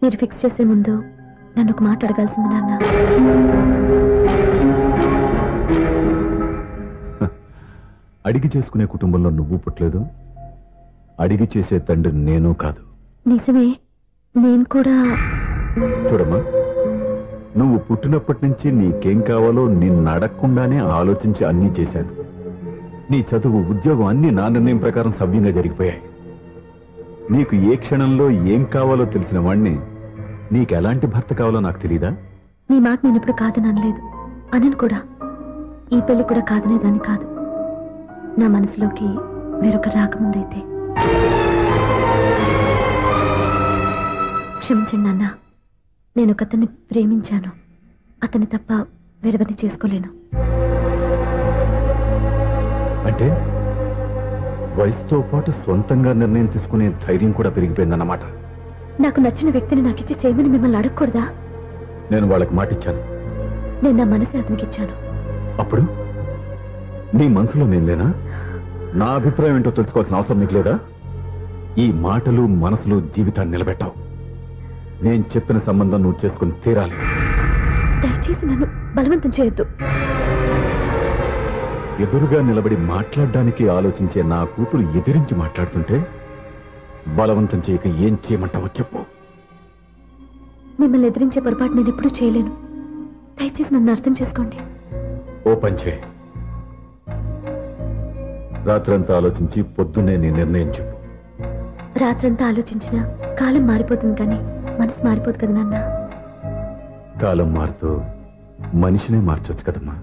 మీరు ఫిక్స్ చేసే ముందు నన్ను ఒక మాట అడగాల్సింది నాన్న. అడిగి చేసుకునే కుటుంబంలో నువ్వు పుట్టలేదు, అడిగి చేసే తండ్రి నేను కాదు. నిజమే, నేను కూడా. చూడమ్మా, నువ్వు పుట్టినప్పటి నుంచి నీకేం కావాలో నిన్ను అడగకుండానే ఆలోచించి అన్నీ చేశాను. నీ చదువు, ఉద్యోగం అన్నీ నా నిర్ణయం ప్రకారం సవ్యంగా జరిగిపోయాయి. నీకు ఏ క్షణంలో ఏం కావాలో తెలిసిన వాణ్ణి నీకు ఎలాంటి భర్త కావాలో నాకు తెలీదా? నీ మాట నేను ఇప్పుడు కాదని అనలేదు, అనను కూడా. ఈ పెళ్లి కూడా కాదనేదాన్ని కాదు. నా మనసులోకి వేరొకరు రాకముందైతే. క్షమించండి నాన్న, నేను ఒకతన్ని ప్రేమించాను. అతన్ని తప్ప వేరెవరిని చేసుకోలేను. అంటే వయసుతో పాటు సొంతంగా నిర్ణయం తీసుకునే ధైర్యం కూడా పెరిగిపోయిందన్నమాట. నాకు నచ్చిన వ్యక్తిని నాకిచ్చి చేయమని మిమ్మల్ని అడగకూడదా? నేను వాళ్ళకి మాట ఇచ్చాను. నేను నా మనసు అతనికి ఇచ్చాను. అప్పుడు నీ మనసులో నేను లేనా? నా అభిప్రాయం ఏంటో తెలుసుకోవాల్సిన అవసరం నీకు లేదా? ఈ మాటలు, మనసులు జీవితాన్ని నిలబెట్టావు. నేను చెప్పిన సంబంధం నువ్వు చేసుకుని తీరాలి. దయచేసి నన్ను బలవంతం చేయొద్దు. ఎదురుగా నిలబడి మాట్లాడడానికి ఆలోచించే నా కూతురు ఎదిరించి మాట్లాడుతుంటే బలవంతం చేయక ఏం చేయమంటావో చెప్పు. మిమ్మల్ని ఎదిరించే పొరపాటు నేను ఎప్పుడూ చేయలేను. దయచేసి నన్ను అర్థం చేసుకోండి. ఓ పని చేయి, రాత్రంతా ఆలోచించి పొద్దున్నే నీ నిర్ణయం చెప్పు. రాత్రంతా ఆలోచించినా కాలం మారిపోతుంది, కానీ మనసు మారిపోదు కదా నాన్న. కాలం మారుతూ మనిషినే మార్చొచ్చు కదమ్మా.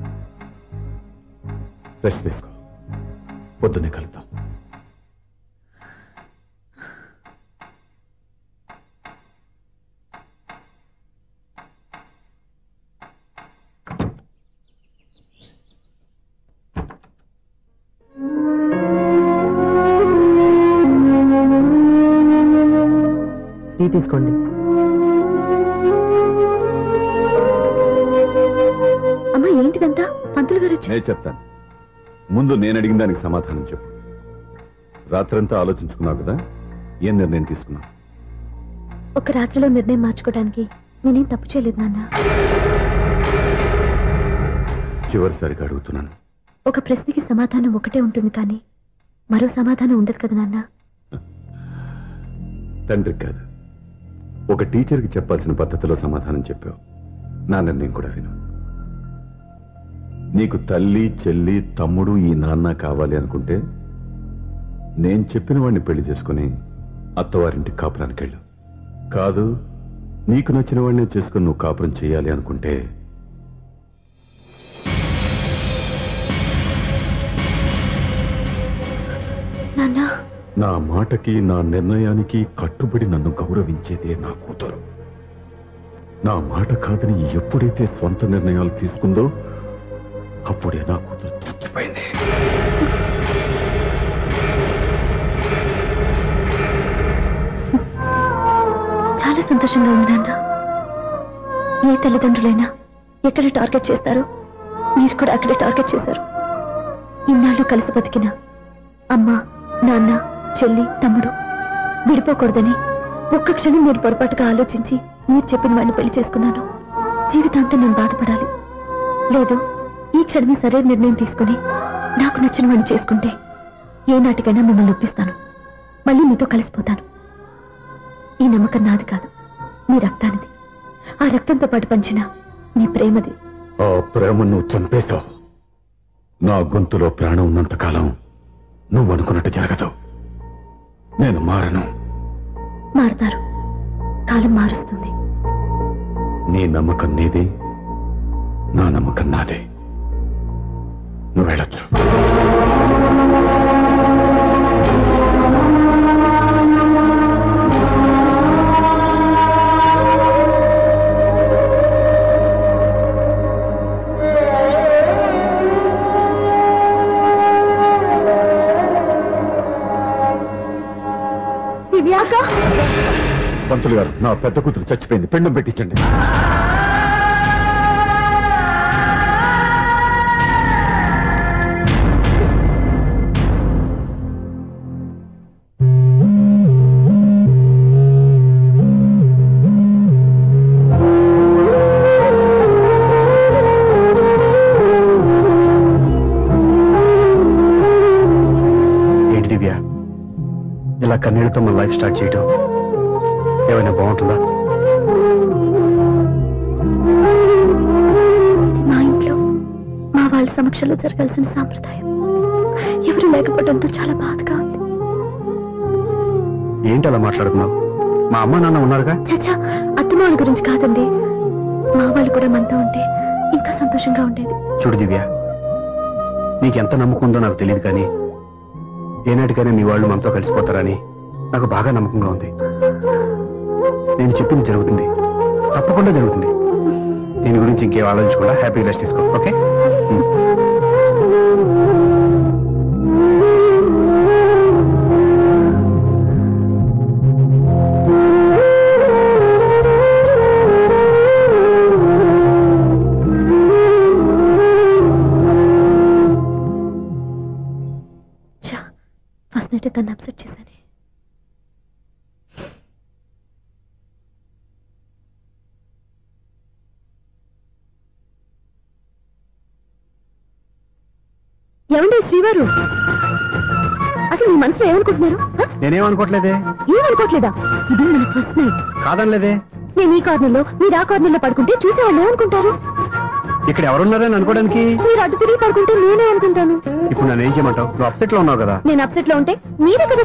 రెస్ట్ తీసుకో, పొద్దున్నే కలుద్దాం. టీ తీసుకోండి. అమ్మా, ఏంటిదంతా? పంతులు గారు వచ్చి. నేను చెప్తాను, ముందు నేను అడిగిన దానికి సమాధానం చెప్పు. రాత్రంతా ఆలోచించుకున్నావు కదా, ఏం నిర్ణయం తీసుకున్నావు? ఒక రాత్రిలో నిర్ణయం మార్చుకోవడానికి నేనేం తప్పు చేయలేదు నాన్న. చివరిసారిగా అడుగుతున్నాను. ఒక ప్రశ్నకి సమాధానం ఒకటే ఉంటుంది, కానీ మరో సమాధానం ఉండదు కదా నాన్న. తండ్రికి కాదు, ఒక టీచర్కి చెప్పాల్సిన పద్ధతిలో సమాధానం చెప్పావు. నా నిర్ణయం కూడా విను. నీకు తల్లి, చెల్లి, తమ్ముడు, ఈ నాన్న కావాలి అనుకుంటే నేను చెప్పిన వాడిని పెళ్లి చేసుకుని అత్తవారింటికి కాపురానికి వెళ్ళు. కాదు, నీకు నచ్చిన వాడిని చేసుకుని నువ్వు కాపురం చేయాలి అనుకుంటే నా మాటకి, నా నిర్ణయానికి కట్టుబడి నన్ను గౌరవించేదే నా కూతురు. నా మాట కాదని ఎప్పుడైతే సొంత నిర్ణయాలు తీసుకుందో అప్పుడే నా కూతురు చచ్చిపోయింది. చాలా సంతోషంగా ఉంది నాన్న. ఏ తల్లిదండ్రులైనా ఎక్కడ టార్గెట్ చేస్తారో మీరు కూడా అక్కడే టార్గెట్ చేశారు. ఇన్నాళ్ళు కలిసి బతికిన అమ్మ, నాన్న, చెల్లి, తమ్ముడు విడిపోకూడదని ఒక్క క్షణం మీరు పొరపాటుగా ఆలోచించి మీరు చెప్పిన వాడిని పెళ్లి చేసుకున్నాను. జీవితాంతం నేను బాధపడాలి? లేదు, ఈ క్షణమే సరైన నిర్ణయం తీసుకుని నాకు నచ్చిన వాడిని చేసుకుంటే ఏ నాటికైనా మిమ్మల్ని ఒప్పిస్తాను. మళ్ళీ మీతో కలిసిపోతాను. ఈ నమ్మకం నాది కాదు, మీ రక్తానిది. ఆ రక్తంతో పాటు పంచిన మీ ప్రేమది. ఆ ప్రేమ నువ్వు చంపేశావు. నా గొంతులో ప్రాణం ఉన్నంతకాలం నువ్వు అనుకున్నట్టు జరగదు. నేను మారను. మారుతారు, కాలం మారుస్తుంది. నీ నమ్మకం నీది, నా నమ్మకం నాదే. నువ్వు వెళ్ళొచ్చు. పంతులు గారు, నా పెద్ద కూతురు చచ్చిపోయింది, పిండం పెట్టించండి. లైఫ్ స్టార్ట్ చేయటం ఏమైనా బాగుంటుందా? మా ఇంట్లో మా వాళ్ళ సమక్షంలో జరగాల్సిన సాంప్రదాయం ఎవరు లేకపోవడంతో చాలా బాధగా ఉంది. ఏంటి అలా మాట్లాడుతున్నావు? మా అమ్మ నాన్న ఉన్నారుగా. చచ్చా, అత్తమాల గురించి కాదండి, మా వాళ్ళు కూడా మనతో ఉంటే ఇంకా సంతోషంగా ఉండేది. చూడు దివ్య, నీకెంత నమ్మకం ఉందో నాకు తెలియదు, కానీ ఏనాటికైనా మీ వాళ్ళు మనతో కలిసిపోతారని నాకు బాగా నమ్మకంగా ఉంది. నేను చెప్పింది జరుగుతుంది, తప్పకుండా జరుగుతుంది. దీని గురించి ఇంకేం ఆలోచించకుండా హ్యాపీ రెస్ట్ తీసుకో. ఓకే? ఫస్ట్ నైట్ తను అప్సెట్ చేశాను. ఏమండి శ్రీవారు, అసలు మీ మనసులో ఏమనుకుంటున్నారు? నేనేమనుకోవట్లేదే. ఏమనుకోవట్లేదా? ఇది మన ఫస్ట్ నైట్. కాదనలేదే. నేను ఈ కార్నర్లో మీరు ఆ కార్నర్లో పడుకుంటే చూసేవాళ్ళు ఏమనుకుంటారు? ఇక్కడ ఎవరున్నారని అనుకోవడానికి? మీరు అటు తిరిగి పడుకుంటే నేనే అనుకుంటాను. ఇప్పుడు నన్ను ఏం చేయమంటావు? నువ్వు అప్సెట్ లో ఉన్నావు కదా. నేను అప్సెట్ లో ఉంటే మీరే కదా.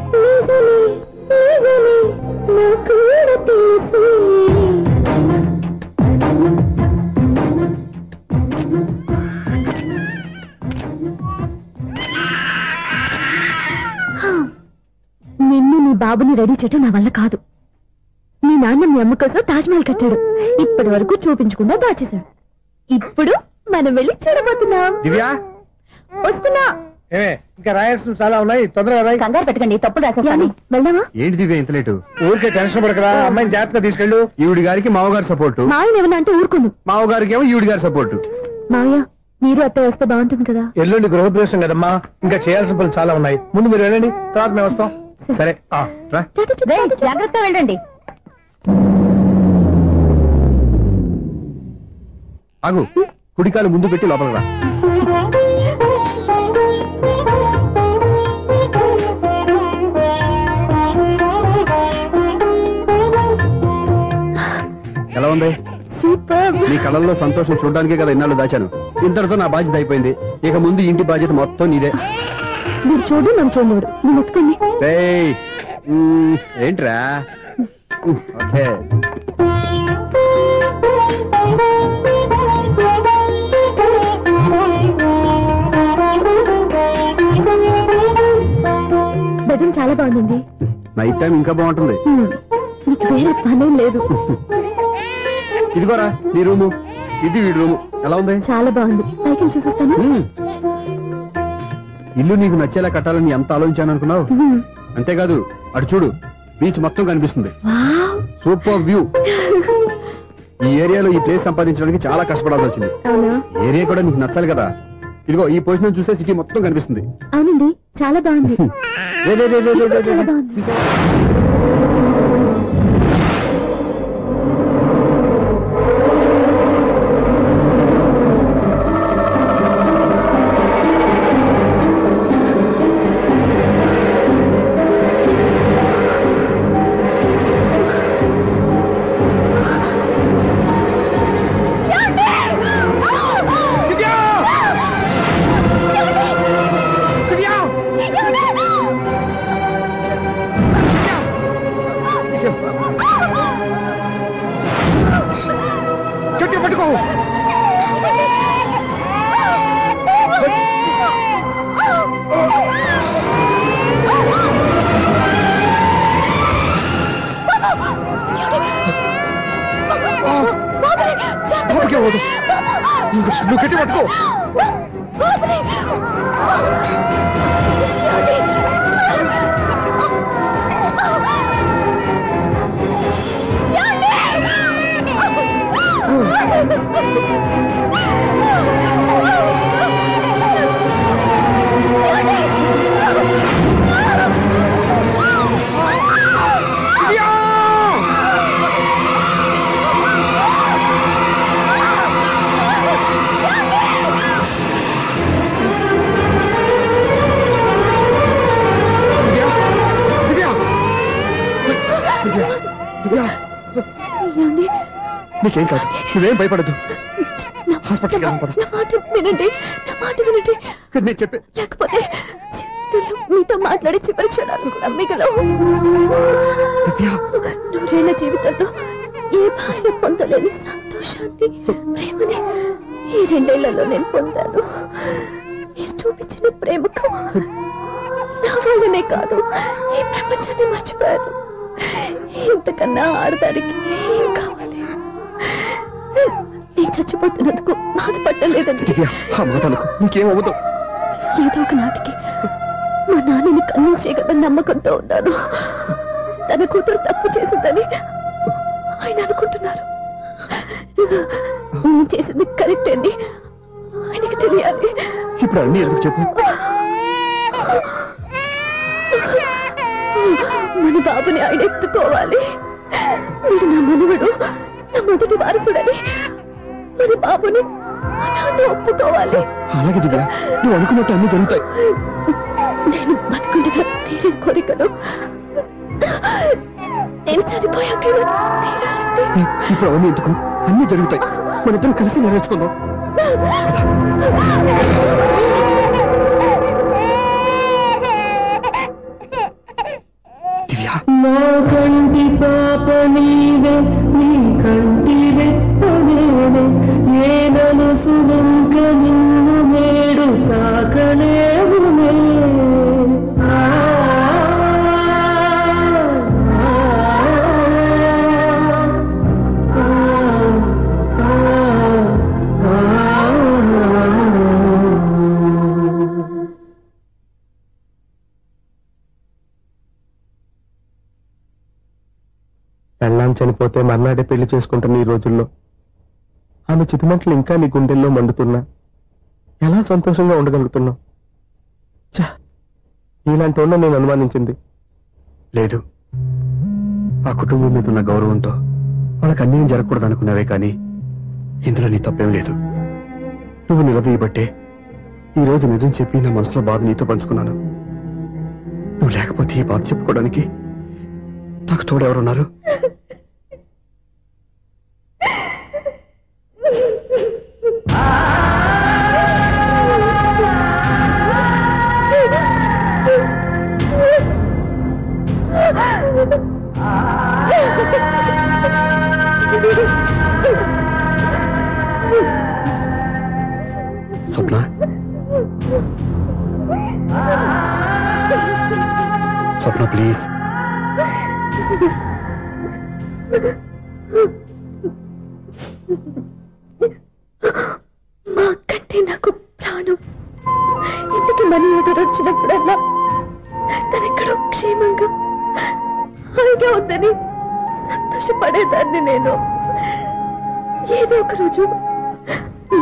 నిన్ను నీ బాబుని రెడీ చేయటం నా వల్ల కాదు. మీ నాన్న మీ అమ్మ కోసం తాజ్మహల్ కట్టాడు, ఇప్పటి వరకు చూపించకుండా దాచేశాడు. ఇప్పుడు మనం వెళ్ళి చూడబోతున్నాం. దివ్యా, వస్తున్నా. ఇంకా రాయాల్సిన చాలా ఉన్నాయి, తొందరగా రాయి. కంగారు పెట్టకండి, తప్పుడు రాసేస్తాను. వెళ్దామా? ఏంటి దివ్య ఇంత లేటు? ఊరికే టెన్షన్ పడకరా, అమ్మాయిని జాగ్రత్తగా తీసుకెళ్ళు. ఈవిడి గారికి మావగారు సపోర్టు, మావయ్య ఏమన్నా అంటే ఊరుకోను. మావగారికి ఏమో ఈవిడి గారి సపోర్టు. మావయ్య మీరు అత్తయ్య వస్తే బాగుంటుంది కదా. ఎల్లుండి గృహప్రవేశం కదమ్మా, ఇంకా చేయాల్సిన పనులు చాలా ఉన్నాయి. ముందు మీరు వెళ్ళండి, తర్వాత మేము వస్తాం. సరే రా. జాగ్రత్తగా వెళ్ళండి. ఆగు, కుడికాలు ముందు పెట్టి లోపల రా. ఎలా ఉంది? సూపర్. నీ కళ్ళల్లో సంతోషం చూడడానికే కదా ఇన్నాళ్ళు దాచాను. ఇంతటితో నా బాధ్యత అయిపోయింది. ఇక ముందు ఇంటి బాధ్యత మొత్తం నీదే. మీరు చూడు, నన్ను చూడలేడు. నేను ఎత్తుకోండి. ఏంట్రా? ఓకే. బెడ్రూమ్ చాలా బాగుంది. నైట్ టైం ఇంకా బాగుంటుంది. నీకు వేరే పనేం లేదు. ఇదిగోరా నీ రూము, ఇది వీడి రూము. ఎలా ఉంది? చాలా బాగుంది. పైకి చూసేస్తాను. ఇల్లు నీకు నచ్చేలా కట్టాలని ఎంత ఆలోచించాను అనుకున్నావు? అంతేకాదు, అటు చూడు, బీచ్ మొత్తం కనిపిస్తుంది. Super view. ఈ ఏరియాలో ఈ ప్లేస్ సంపాదించడానికి చాలా కష్టపడాల్సి వచ్చింది. ఏరియా కూడా నీకు నచ్చాలి కదా. ఇదిగో ఈ పొజిషన్ చూస్తే సిటీ మొత్తం కనిపిస్తుంది. అవునండి, చాలా బాగుంది. చాలా బాగుంది. నువ్వు కట్టి పట్టుకో. ఏమండి? నీకేం కాదు, నువ్వేం భయపడద్దు. హాస్పిటల్కి వెళ్దాం పద. నా మాట వినండి, నా మాట వినండి. నేను చెప్పే లేకపోతే జీవితంలో మీతో మాట్లాడే చివరి క్షణాలు కూడా మిగలవు. నూరేళ్ల జీవితంలో ఏ భార్య పొందలేని సంతోషాన్ని, ప్రేమని ఈ 2 ఏళ్లలో నేను పొందాను. మీరు చూపించిన ప్రేమకు నా వాళ్ళనే కాదు, ఈ ప్రపంచాన్ని మర్చిపోయాను. ఇంతకన్నా ఆడదానికి ఏం కావాలి? నేను చచ్చిపోతున్నందుకు బాధపడలేదండి. నీకేమవుతావు? ఏదో ఒక నాటికి మా నాన్నని కన్విన్స్ చేయగలని నమ్మకంతో ఉన్నాను. తన కూతురు తప్పు చేసిందని ఆయన అనుకుంటున్నారు. నేను చేసింది కరెక్ట్ అండి, ఆయనకి తెలియాలి. ఇప్పుడు అన్ని ఎందుకు చెప్పు? మన బాబుని ఆయన ఎత్తుకోవాలి. వీడు నా మనవడు, నా మొదటి వారసుడని మన బాబుని నాన్న ఒప్పుకోవాలి. అలాగే దివ్య, నువ్వు అనుకున్నట్టు అన్ని జరుగుతాయి. నేను బతుకుండగా తీరిన కోరికలు నేను చనిపోయాక తీరాలంటే ఇప్పుడు అవన్నీ ఎందుకు? అన్ని జరుగుతాయి, మన ఇద్దరం కలిసి నెరవేర్చుకుందాం. నా కంటి పాప నీవే, నీ కంటి రెప్పనేనే, ఏనను సుమంక నిన్ను నేడు తాకలేవునే. పెళ్ళాం చనిపోతే మర్నాడే పెళ్లి చేసుకుంటున్న ఈ రోజుల్లో ఆమె చితిమంటలు ఇంకా నీ గుండెల్లో మండుతున్నా ఎలా సంతోషంగా ఉండగలుగుతున్నావు? ఇలాంటి ఉన్న నేను అనుమానించింది లేదు. ఆ కుటుంబం మీద ఉన్న గౌరవంతో వాళ్ళకి అన్యాయం జరగకూడదు అనుకున్నావే కానీ ఇందులో నీ తప్పేం లేదు. నువ్వు నిలదీయబట్టే ఈ రోజు నిజం చెప్పి నా మనసులో బాధ నీతో పంచుకున్నాను. నువ్వు లేకపోతే ఈ బాధ చెప్పుకోవడానికి నాకు తోడెవరున్నారు? స్వప్న, స్వప్న ప్లీజ్. మా కంటే నాకు ప్రాణం. ఇంటికి మనీ ఆర్డర్ వచ్చినప్పుడల్లా తనెక్కడో క్షేమంగా హాయిగా ఉందని సంతోషపడేదాన్ని నేను. ఏదో ఒక రోజు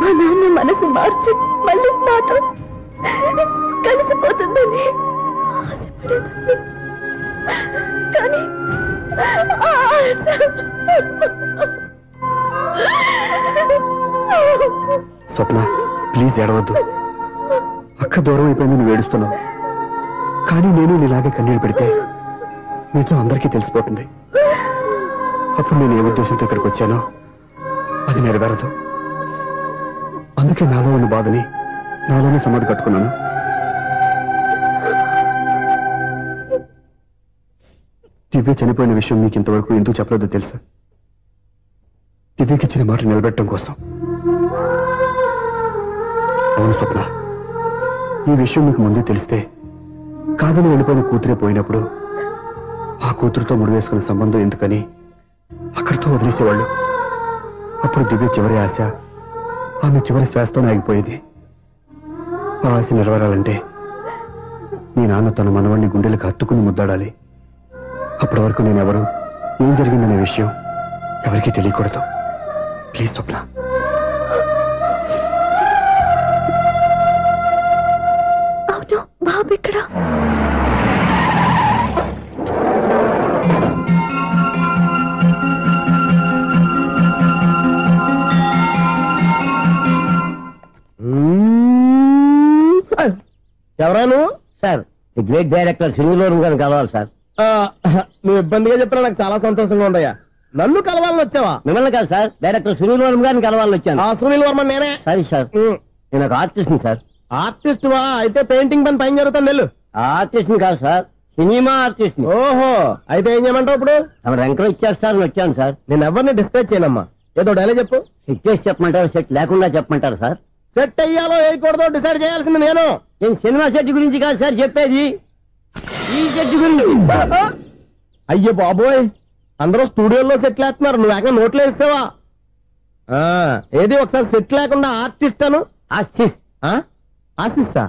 మా నాన్న మనసు మార్చి మళ్ళీ నాతో కలిసిపోతుందని ఆశపడేదాన్ని. కానీ స్వప్న ప్లీజ్ ఏడవద్దు. అక్క దూరం అయిపోయింది, నువ్వు ఏడుస్తున్నావు. కానీ నేను నీలాగే కన్నీళ్ళు పెడితే నిజం అందరికీ తెలిసిపోతుంది. అప్పుడు నేను ఏ ఉద్దేశంతో ఇక్కడికి వచ్చానో అది నెరవేరదు. అందుకే నాలో ఉన్న బాధని నాలోనే సమాధి కట్టుకున్నాను. దివ్య చనిపోయిన విషయం మీకు ఇంతవరకు ఎందుకు చెప్పలేదో తెలుసా? దివ్యకిచ్చిన మాట నిలబెట్టడం కోసం. అవును స్వప్న, ఈ విషయం మీకు ముందే తెలిస్తే కాదని వెళ్ళిపోయిన కూతురే పోయినప్పుడు ఆ కూతురుతో ముడివేసుకున్న సంబంధం ఎందుకని అక్కడితో వదిలేసేవాళ్ళు. అప్పుడు దివ్య చివరి ఆశ ఆమె చివరి శ్వాసతోనే ఆగిపోయేది. ఆ ఆశ నెరవేరాలంటే మీ నాన్న తన మనవాడిని గుండెలకు హత్తుకుని ముద్దాడాలి. అప్పటి వరకు నేనెవరు, ఏం జరిగిందనే విషయం ఎవరికీ తెలియకూడదు. ప్లీజ్ స్వప్న. అవును బాబు ఇక్కడ. ఎవరాను? సార్ ది గ్రేట్ డైరెక్టర్ సింగులూరు గారిని కలవాలి సార్. నువ్వు ఇబ్బందిగా చెప్పినా నాకు చాలా సంతోషంగా ఉందయ్యా. నన్ను కలవాలని వచ్చావా? మిమ్మల్ని కాదు సార్, డైరెక్టర్ సునీల్ వర్మ గారిని కలవాలని వచ్చాను. సునీల్ వర్మ నేనే. సారీ సార్, నేను ఒక ఆర్టిస్ట్ సార్. ఆర్టిస్ట్ వా? అయితే పెయింటింగ్ పని పైన జరుగుతుంది వెళ్ళు. ఆర్టిస్ట్ కాదు సార్, సినిమా ఆర్టిస్ట్. ఓహో, అయితే ఏం చేయమంటావు ఇప్పుడు? తమ రంకలు ఇచ్చారు సార్, వచ్చాను సార్. నేను ఎవరిని డిస్కస్ చేయనమ్మా, ఏదో డైలాగ్ చెప్పు. సెట్ చేసి చెప్పమంటారు, సెట్ లేకుండా చెప్పమంటారు సార్? సెట్ అయ్యాలో వేయకూడదో డిసైడ్ చేయాల్సింది నేను. నేను సినిమా సెట్ గురించి కాదు సార్ చెప్పేది, ఈ సెట్ గురించి. అయ్యో బాబోయ్, అందరూ స్టూడియోలో సెట్ లేస్తున్నారు, నువ్వు ఏకంగా నోట్లో వేసావా? ఏది ఒకసారి సెట్ లేకుండా ఆర్టిస్ట్ అను. ఆర్టిస్ట్. ఆశిస్సా?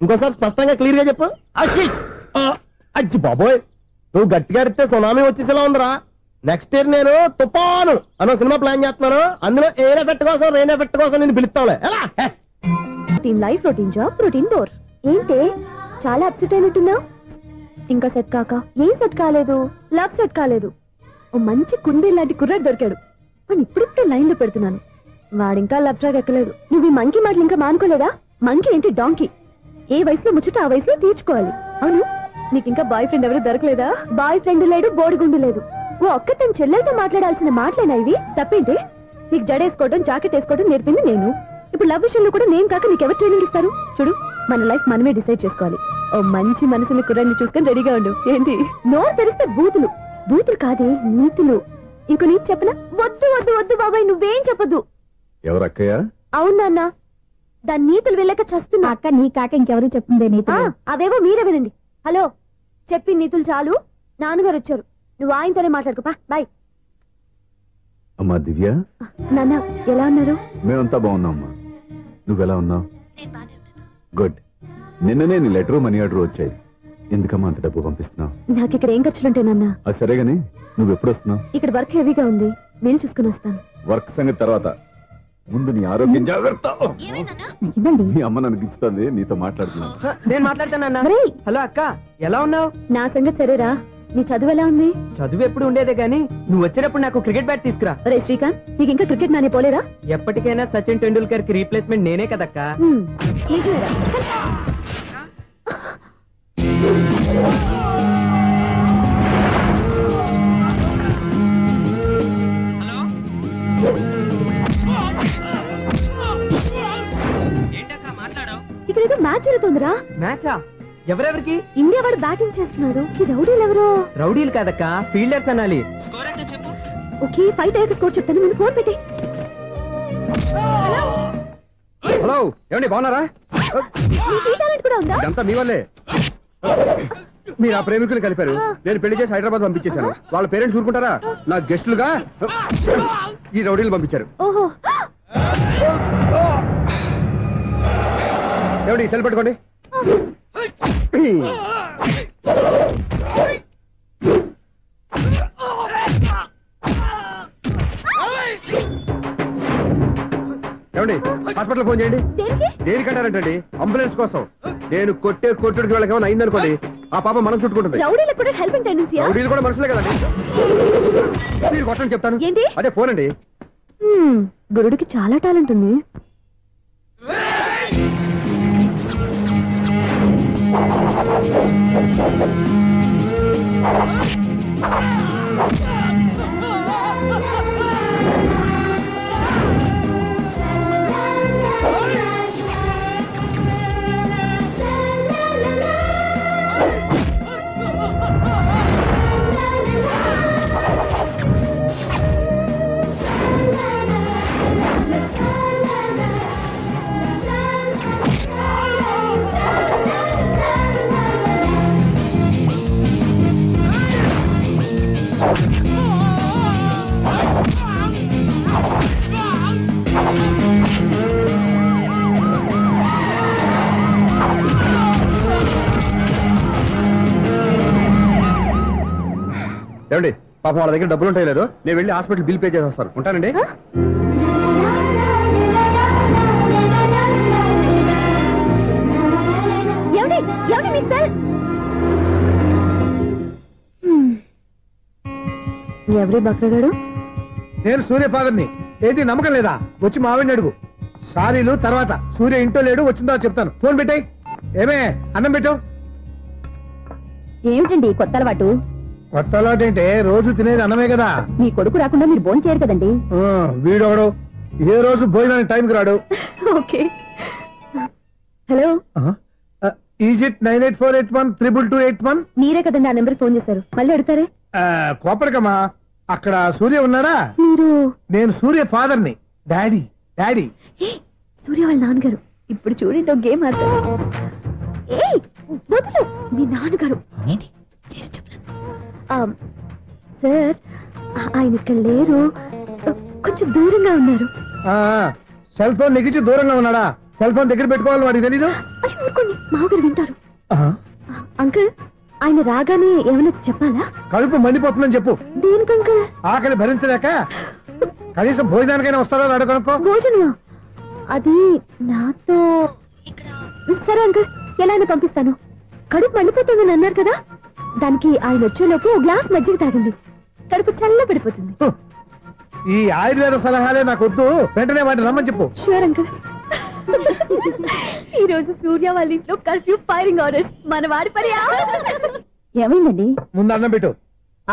ఇంకోసారి స్పష్టంగా క్లియర్ గా చెప్పు. ఆర్టిస్ట్. అచ్చి బాబోయ్, నువ్వు గట్టిగా అడిగితే సునామీ వచ్చేసేలా ఉందిరా. నెక్స్ట్ ఇయర్ నేను తుఫాను అన్న సినిమా ప్లాన్ చేస్తున్నాను, అందులో ఎయిర్ ఎఫెక్ట్ కోసం రెయిన్ ఎఫెక్ట్ కోసం నేను పిలుస్తావులే. ఎలా? Routine life, routine job, routine door. ఏంటి చాలా అప్సెట్ అయినట్టున్నావు? ఇంకా సెట్ కాక? ఏం సెట్ కాలేదు? లవ్ సెట్ కాలేదు. ఓ మంచి కుందే లాంటి కుర్రాడు దొరికాడు, వాడిని ఇప్పుడిప్పుడే లైన్ లో పెడుతున్నాను. వాడింకా లవ్ ట్రాక్ ఎక్కలేదు. నువ్వు ఈ మంకీ మాటలు ఇంకా మానుకోలేదా? మంకీ ఏంటి డాంకీ? ఏ వయసులో ముచ్చట ఆ వయసులో తీర్చుకోవాలి. అవును, నీకు ఇంకా బాయ్ ఫ్రెండ్ ఎవరు దొరకలేదా? బాయ్ ఫ్రెండ్ లేడు, బోడిగుండు లేదు. ఓ ఒక్క తన చెల్లెలతో మాట్లాడాల్సిన మాటలేనా ఇవి? తప్పేంటి? నీకు జడేసుకోవడం జాకెట్ వేసుకోవడం నేర్పింది నేను. ఇప్పుడు లవ్ విషయంలో కూడా నేను కాక నీకెవరు ట్రైనింగ్ ఇస్తారు? చూడు, మన లైఫ్ మనమే డిసైడ్ చేసుకోవాలి. ఓ మంచి మనసుని కుర్రాన్ని చూసుకొని రెడీగా ఉండు. ఏంటి నోరు తెరిస్తే బూతులు? బూతులు కాదే, నీతులు. ఇంకో నీతి చెప్పనా? వద్దు వద్దు వద్దు బాబాయ్, నువ్వేం చెప్పద్దు. ఎవరక్కయ్య? అవునా అన్న, దాని నీతులు వెళ్ళక చస్తున్నా. అక్క నీ కాక ఇంకెవరు చెప్పిందే నీతులు? అవేవో మీరే వినండి. హలో, చెప్పి నీతులు చాలు, నాన్నగారు వచ్చారు, నువ్వు ఆయనతోనే మాట్లాడుకోపా. బాయ్. అమ్మా దివ్య, నాన్న ఎలా ఉన్నారు? మేమంతా బాగున్నాం అమ్మా, నువ్వెలా ఉన్నావు? గుడ్. నిన్ననే నీ లెటరు మనీ ఆర్డర్ వచ్చాయి. ఎందుకమ్మా అంత డబ్బు పంపిస్తున్నావు? నాకు ఇక్కడ ఏం ఖర్చులుంటాయి నాన్న. అది సరేగాని నువ్వు ఎప్పుడు వస్తున్నావు? ఇక్కడ వర్క్ హెవీగా ఉంది, నేను చూసుకుని వస్తాను. వర్క్ సంగతి తర్వాత, ముందు నీ ఆరోగ్యం జాగ్రత్త. నీ అమ్మ నన్ను గిచ్చుతుంది, నీతో మాట్లాడుతున్నాను. నేను మాట్లాడతానన్నా. హలో అక్క, ఎలా ఉన్నావు? నా సంగతి సరేరా, నీ చదువు ఎలా ఉంది? చదువు ఎప్పుడు ఉండేదే గానీ నువ్వు వచ్చేటప్పుడు నాకు క్రికెట్ బ్యాట్ తీసుకురా. రే శ్రీకాంత్, నీకు ఇంకా క్రికెట్ నానే పోలేరా? ఎప్పటికైనా సచిన్ టెండూల్కర్ కి రీప్లేస్మెంట్ నేనే కదక్క. నిజమేరా? ఇక్కడ ఏదో మ్యాచ్ జరుగుతుందిరా. మ్యాచా? ఎవరెవరికి? ఇండియా వాడు బ్యాటింగ్ చేస్తున్నాడు. ఈ రౌడీలు ఎవరు? రౌడీలు కాదక్క, ఫీల్డర్స్ అనాలి. ఓకే, ఫైట్ అయ్యాక స్కోర్ చెప్తాను, ముందు ఫోన్ పెట్టి. హలో, ఏమండి బాగున్నారా? నీకు ఈ టాలెంట్ కూడా ఉందా? ఇదంతా మీ వల్లే. మీరు ఆ ప్రేమికులు కలిపారు, నేను పెళ్లి చేసి హైదరాబాద్ పంపించేశాను. వాళ్ళ పేరెంట్స్ ఊరుకుంటారా? నా గెస్టులుగా ఈ రౌడీలు పంపించారు. ఓహో, ఏమండి సెల్ పెట్టుకోండి. ఏమండి హాస్పిటల్ ఫోన్ చేయండి. దేనికంటారంటండి? అంబులెన్స్ కోసం. నేను కొట్టే కొట్టుడికి వాళ్ళకి ఏమైనా అయిందనుకోండి, ఆ పాప మనం చుట్టుకుంటుంది. రౌడీలకు కూడా హెల్పింగ్ టెండెన్సీ. రౌడీలు కూడా మనుషులే కదండి. మీరు కొట్టండి చెప్తాను. ఏంటి? అదే ఫోన్ అండి. గురుడికి చాలా టాలెంట్ ఉంది. ఏమండి పాపం వాళ్ళ దగ్గర డబ్బులు ఉంటాయి లేదు, నేను వెళ్ళి హాస్పిటల్ బిల్ పే చేసి వస్తాను. ఉంటానండి. ఎవరి బక్రగాడు? నేను సూర్య ఫాదర్ని. ఏంటి నమ్మకం లేదా? వచ్చి మావిడిని అడుగు. సారీలు తర్వాత. సూర్య ఇంట్లో లేడు, వచ్చిందో చెప్తాను. ఫోన్ పెట్టాయి. ఏమే అన్నం పెట్టు. ఏమిటండి కొత్త అలవాటు? కొత్త అలవాటు ఏంటే? రోజు తినేది అన్నమే కదా. మీ కొడుకు రాకుండా మీరు భోజనం చేయరు కదండి. వీడోడు ఏ రోజు భోజనానికి టైంకి రాడు. ఓకే. Hello, is it 9848132281. మీరే కదండి ఆ నెంబర్ ఫోన్ చేశారు, మళ్ళీ అడుగుతారే? కోపరికమ్మా, అక్కడ సూర్య ఉన్నాడా? మీరు? నేను సూర్య ఫాదర్ని. Daddy daddy. సూర్య వాళ్ళ నాన్నగారు. ఇప్పుడు చూడండి ఒక గేమ్ ఆడతారు. వదులు, మీ నాన్నగారు. సార్, ఆయన ఇక్కడ లేరు, కొంచెం దూరంగా ఉన్నారు. సెల్ ఫోన్ నెగిచి దూరంగా ఉన్నాడా? సెల్ ఫోన్ దగ్గర పెట్టుకోవాలి, వాడికి తెలీదు. అయ్యో ఊరుకోండి, మామగారు వింటారు. అంకుల్, ఆయన రాగానే ఏమైనా చెప్పాలా? కడుపు మండిపోతుందని చెప్పు. దేనికి అంకుల్? ఆకలి భరించలేక కనీసం భోజనానికైనా వస్తారో అడగనుకో. భోజనమా? అది నాతో ఇక్కడ. సరే అంకుల్, ఎలా అయినా పంపిస్తాను. కడుపు మండిపోతుందని అన్నారు కదా, దానికి ఆయన వచ్చేలోపు గ్లాస్ మజ్జిగ తాగింది, కడుపు చల్ల పడిపోతుంది. ఈ ఆయుర్వేద సలహాలే నాకు వద్దు, వెంటనే వాటిని రమ్మని చెప్పు. Sure uncle. ఈ రోజు సూర్య వాళ్ళ ఇంట్లో కర్ఫ్యూ ఫైరింగ్ ఆర్డర్స్. మన వాడి పని ఏమైందండి? ముందు అన్నం పెట్టు.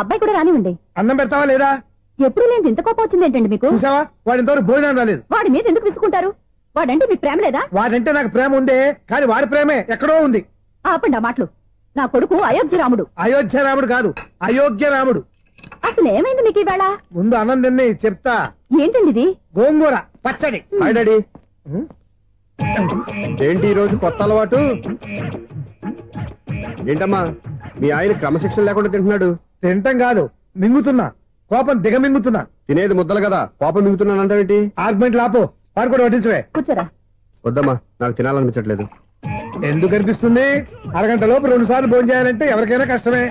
అబ్బాయి కూడా రానివ్వండి. అన్నం పెడతావా లేదా? ఎప్పుడు లేని ఇంత కోపం వచ్చింది ఏంటండి మీకు? చూసావా, వాడి ఇంతవరకు భోజనం రాలేదు. వాడి మీద ఎందుకు విసుకుంటారు? వాడంటే మీకు ప్రేమ లేదా? వాడంటే నాకు ప్రేమ ఉందే, కానీ వాడి ప్రేమే ఎక్కడో ఉంది. ఆపండి ఆ మాటలు. నా కొడుకు అయోధ్య రాముడు. అయోధ్య రాముడు కాదు, అయోగ్య రాముడు. అసలు ఏమైంది మీకు ఈవేళ? ముందు అన్నం తిని చెప్తా. ఏంటండి ఇది? గోంగూర పచ్చడి. Hi daddy. ఏంటి ఈ రోజు కొత్త అలవాటు? ఏంటమ్మా, మీ ఆయన క్రమశిక్షణ లేకుండా తింటున్నాడు? తింటం కాదు, మింగుతున్నా. కోపం దిగమింగుతున్నా. తినేది ముద్దలు కదా, కోపం మింగుతున్నానంటావేంటి? ఆర్గ్మెంట్ లాపో, వాడు కూడా వడ్డించవే. కూర్చోరా. వద్దమ్మా, నాకు తినాలనిపించట్లేదు. ఎందుకు అనిపిస్తుంది? అరగంట లోపు 2 సార్లు భోజనం చేయాలంటే ఎవరికైనా కష్టమే.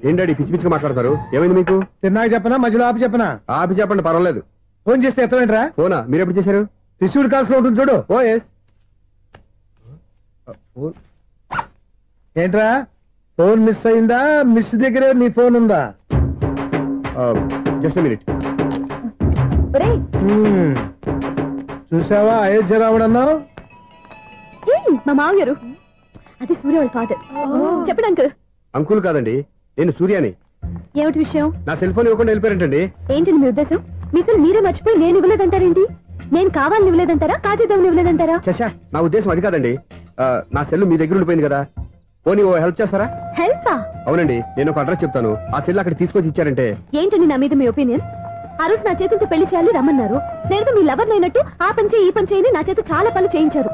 ఏంటండి పిచ్చి పిచ్చిగా మాట్లాడతారు? ఏమైంది మీకు? తిన్నాక చెప్పనా, మధ్యలో ఆపి చెప్పనా? ఆపి చెప్పండి, పర్వాలేదు. ఫోన్ చేస్తే ఎత్తమేంట్రా? ఫోనా? మీరు ఎప్పుడు చేశారు? రిసీవ్డ్ కాల్స్ లో ఉంటుంది చూడు. ఓ ఎస్. ఏంట్రా, ఫోన్ మిస్ అయిందా? మిస్ దగ్గరే నీ ఫోన్ ఉందా? Just minute. చూసావా అయోధ్య రాముడు అన్నావు? మా మామగారు. అది సూర్య వాళ్ళ ఫాదర్. చెప్పండి అంకుల్. అంకుల్ కాదండి, నేను సూర్యాని. ఏమిటి విషయం? నా సెల్ ఫోన్ ఇవ్వకుండా వెళ్ళిపోయారంటండి. ఏంటండి మీ ఉద్దేశం? మీసలు మీరే మర్చిపోయి నేను ఇవ్వలేదంటారేంటి? నేను కావాలని ఇవ్వలేదంటారా, కాజేద్దామని ఇవ్వలేదంటారా? చచ్చా, నా ఉద్దేశం అది కాదండి. నా సెల్ మీ దగ్గర ఉండిపోయింది కదా, పోనీ ఓ హెల్ప్ చేస్తారా? హెల్పా? అవునండి, నేను ఒక అడ్రస్ చెప్తాను, ఆ సెల్ అక్కడ తీసుకొచ్చి ఇచ్చారంటే. ఏంటండి నా మీద మీ ఒపీనియన్? ఆ రోజు నా చేతులతో పెళ్లి చేయాలి రమ్మన్నారు. నేను మీ లవర్ అయినట్టు ఆ పని చేయి ఈ పని చేయని నా చేత చాలా పనులు చేయించారు.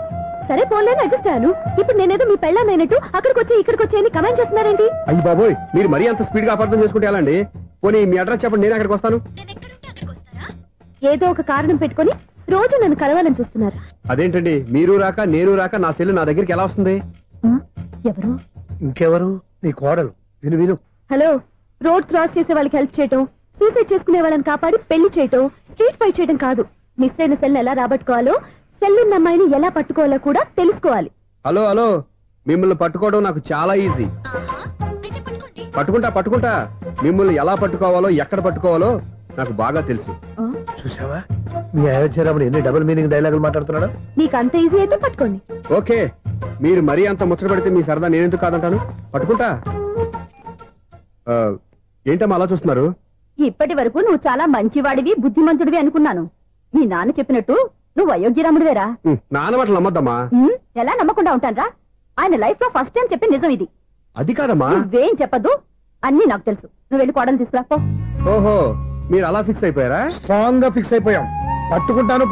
సరే పోన్లేని అడ్జస్ట్ అయ్యాను. ఇప్పుడు నేనేదో మీ పెళ్ళాన్నైనట్టు అక్కడికి వచ్చి ఇక్కడికి వచ్చి కమెంట్ చేస్తున్నారేంటి? అయ్యి బాబోయ్, మీరు మరీ అంత స్పీడ్ గా అపార్థం చేసుకుంటే ఎలా అండి? పోనీ మీ అడ్రస్ చెప్పండి, నేను అక్కడికి వస్తాను. ఏదో ఒక కారణం పెట్టుకొని రోజు నన్ను కలవాలని చూస్తున్నారు. అదేంటండి, మీరు రాక నేను రాక నా సెల్ నా దగ్గరికి ఎలా వస్తుంది? ఎవరు? ఇంకెవరు? నీ కోడలు. విను విను. హలో, రోడ్ క్రాస్ చేసే వాళ్ళకి హెల్ప్ చేయటం, సూసైడ్ చేసుకునే వాళ్ళని కాపాడి పెళ్లి చేయటం, స్ట్రీట్ ఫైట్ చేయడం కాదు. మిస్ అయిన సెల్ ఎలా రాబట్టుకోవాలో, సెల్లున్న అమ్మాయిని ఎలా పట్టుకోవాలో కూడా తెలుసుకోవాలి. హలో హలో, మిమ్మల్ని పట్టుకోవడం నాకు చాలా ఈజీ. పట్టుకుంటా. మిమ్మల్ని ఎలా పట్టుకోవాలో, ఎక్కడ పట్టుకోవాలో నాకు బాగా తెలుసు. చూసావా, మీ అయోధ్య రాముడు ఎన్ని డబుల్ మీనింగ్ డైలాగులు మాట్లాడుతున్నాడు. నీకు అంత ఈజీ అయితే పట్టుకోండి. ఓకే, మీరు మరీ అంత ముచ్చట పెడితే మీ సరదా నేనెందుకు కాదంటాను. పట్టుకుంటా. ఏంటమ్మా అలా చూస్తున్నారు? ఇప్పటి వరకు నువ్వు చాలా మంచివాడివి, బుద్ధిమంతుడివి అనుకున్నాను. మీ నాన్న చెప్పినట్టు నువ్వు అయోగ్యరాముడివేరా? నాన్న మాటలు నమ్మద్దమ్మా. ఎలా నమ్మకుండా ఉంటానరా? ఆయన లైఫ్ లో ఫస్ట్ టైం చెప్పి నిజం ఇది. అది కాదమ్మా. నువ్వేం చెప్పదు, అన్ని నాకు తెలుసు. నువ్వు వెళ్ళి కోడలు తీసుకురా. ఓహో, మీరు అలా ఫిక్స్ అయిపోయారా? స్ట్రాంగ్ గా ఫిక్స్ అయిపోయాం. పట్టుకుంటాను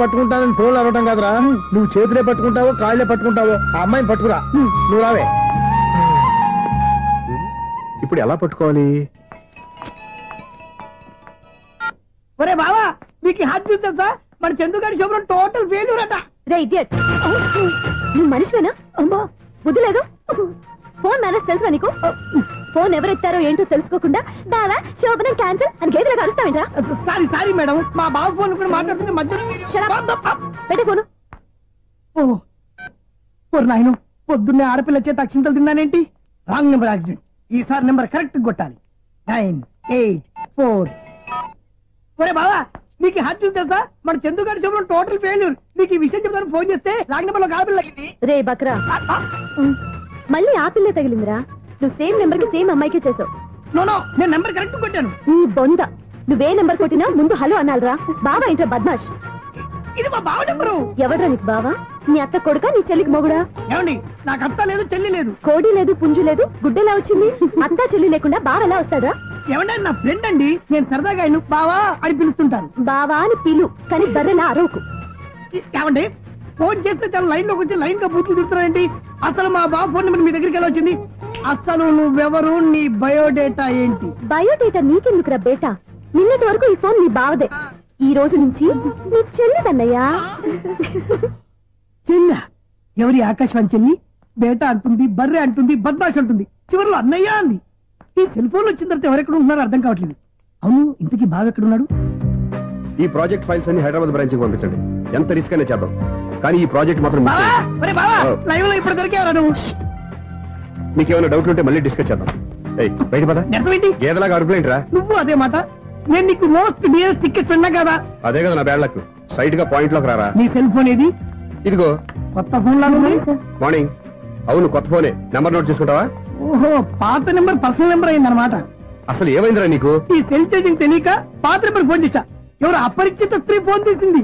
ఫోన్లు అడగటం కాదురా. నువ్వు చేతులే పట్టుకుంటావో కాళ్ళే పట్టుకుంటావో ఆ అమ్మాయిని పట్టుకురా. నువ్వు రావే. ఇప్పుడు ఎలా పట్టుకోవాలి? ఒరే బావా, మీకు హాట్ చూస్తా సార్, మన చందుగారి శుభ్రం టోటల్ ఫెయిల్యూర్ అట. రే ఇడియట్, నువ్వు మనిషివేనా? అమ్మా బుద్ధి లేదు. ఫోన్ మేనేజ్ తెలుసా నీకు? ఫోన్ ఎవరెత్తారో ఏంటో తెలుసుకోకుండా బావా శోభనం క్యాన్సిల్ అని గేదెలకు అరుస్తావేంట్రా? సారీ మేడం, మా బావ ఫోన్ కూడా మాట్లాడుతుంటే మధ్యలో పెట్టే ఫోను. ఓ నాయను, పొద్దున్నే ఆడపిల్ల చేత అక్షింతలు తిన్నానేంటి? Wrong number accident. ఈసారి నెంబర్ కరెక్ట్ కొట్టాలి. 984. ఒరే బావా, నీకు హాట్ చూస్తే సార్, మన చందుగారి శుభ్రం టోటల్ ఫెయిల్యూర్. నీకు ఈ విషయం చెప్తాను ఫోన్ చేస్తే రాంగ్ నెంబర్ లో ఆడపిల్ల తగ్గింది. రే బక్రా, మళ్ళీ ఆ పిల్ల తగిలిందిరా. నువ్వు సేమ్ నెంబర్ కి సేమ్ అమ్మాయికే చేసావు. నో నేను నెంబర్ కరెక్ట్ కొట్టాను. నీ బొంద, నువ్వే నెంబర్ కొట్టినా ముందు హలో అనాలరా. బావా ఏంట్రా బద్మాష్? ఇది మా బావ నెంబరు. ఎవడ్రా నీకు బావా? నీ అత్త కొడుకా, నీ చెల్లికి మొగుడా? ఏమండి, నాకు అత్త లేదు, చెల్లి లేదు. కోడి లేదు, పుంజు లేదు, గుడ్డెలా వచ్చింది? అత్త చెల్లి లేకుండా బావ ఎలా వస్తాడా? ఏమండి, నా ఫ్రెండ్ అండి, నేను సరదాగా ఆయన బావా అని పిలుస్తుంటాను. బావా అని పిలు, కానీ బర్రెలా అరవకు. ఏమండి, ఫోన్ చేస్తే చాలా లైన్ లోకి వచ్చి లైన్ గా బూతులు తిడుతున్నాయండి. అసలు మా బావ ఫోన్ నెంబర్ మీ దగ్గరికి ఎలా వచ్చింది? అసలు నువ్వెవరు, నీ బయోడేటా ఏంటి? బయోడేటా నీకెందుకురా బేటా? నిన్నటి వరకు ఈ ఫోన్ నీ బావదే, ఈ రోజు నుంచి నీ చెల్లిదన్నయ్యా. చెల్ల ఎవరి? ఆకాశవాణి చెల్లి. బేటా అంటుంది, బర్రె అంటుంది, బద్మాష్ అంటుంది, చివరిలో అన్నయ్య అంది. ఈ సెల్ ఫోన్ వచ్చిన తర్వాత ఎవరెక్కడ ఉంటున్నారో అర్థం కావట్లేదు. అవును, ఇంతకీ బావ ఎక్కడున్నాడు? ఈ ప్రాజెక్ట్ ఫైల్స్ అన్ని హైదరాబాద్ బ్రాంచ్ కి పంపించండి. ఎంత రిస్క్ అనే చేద్దాం, కానీ ఈ ప్రాజెక్ట్ మాత్రం లైవ్ లో ఇప్పుడు దొరికేవరా నువ్వు? మీకేమైనా డౌట్ ఉంటే మళ్ళీ డిస్కస్ చేద్దాం. బయట పద. గేదలాగా అరుపులేంటి రా నువ్వు? అదే మాట. నేను నీకు మోస్ట్ డియరెస్ట్ టికెట్ ఫ్రెండ్ కదా. అదే కదా నా బ్యాడ్ లక్. స్ట్రైట్ గా పాయింట్ లోకి రారా. నీ సెల్ ఫోన్ ఏది? ఇదిగో కొత్త ఫోన్ లాగా ఉంది. మార్నింగ్. అవును, కొత్త ఫోనే. నెంబర్ నోట్ చేసుకుంటావా? ఓహో, పాత నెంబర్ పర్సనల్ నెంబర్ అయిందన్నమాట. అసలు ఏమైందిరా నీకు? ఈ సెల్ ఛార్జింగ్ తెలియక పాత నెంబర్ ఫోన్ చేశా. ఎవరు అపరిచిత స్త్రీ ఫోన్ తీసింది.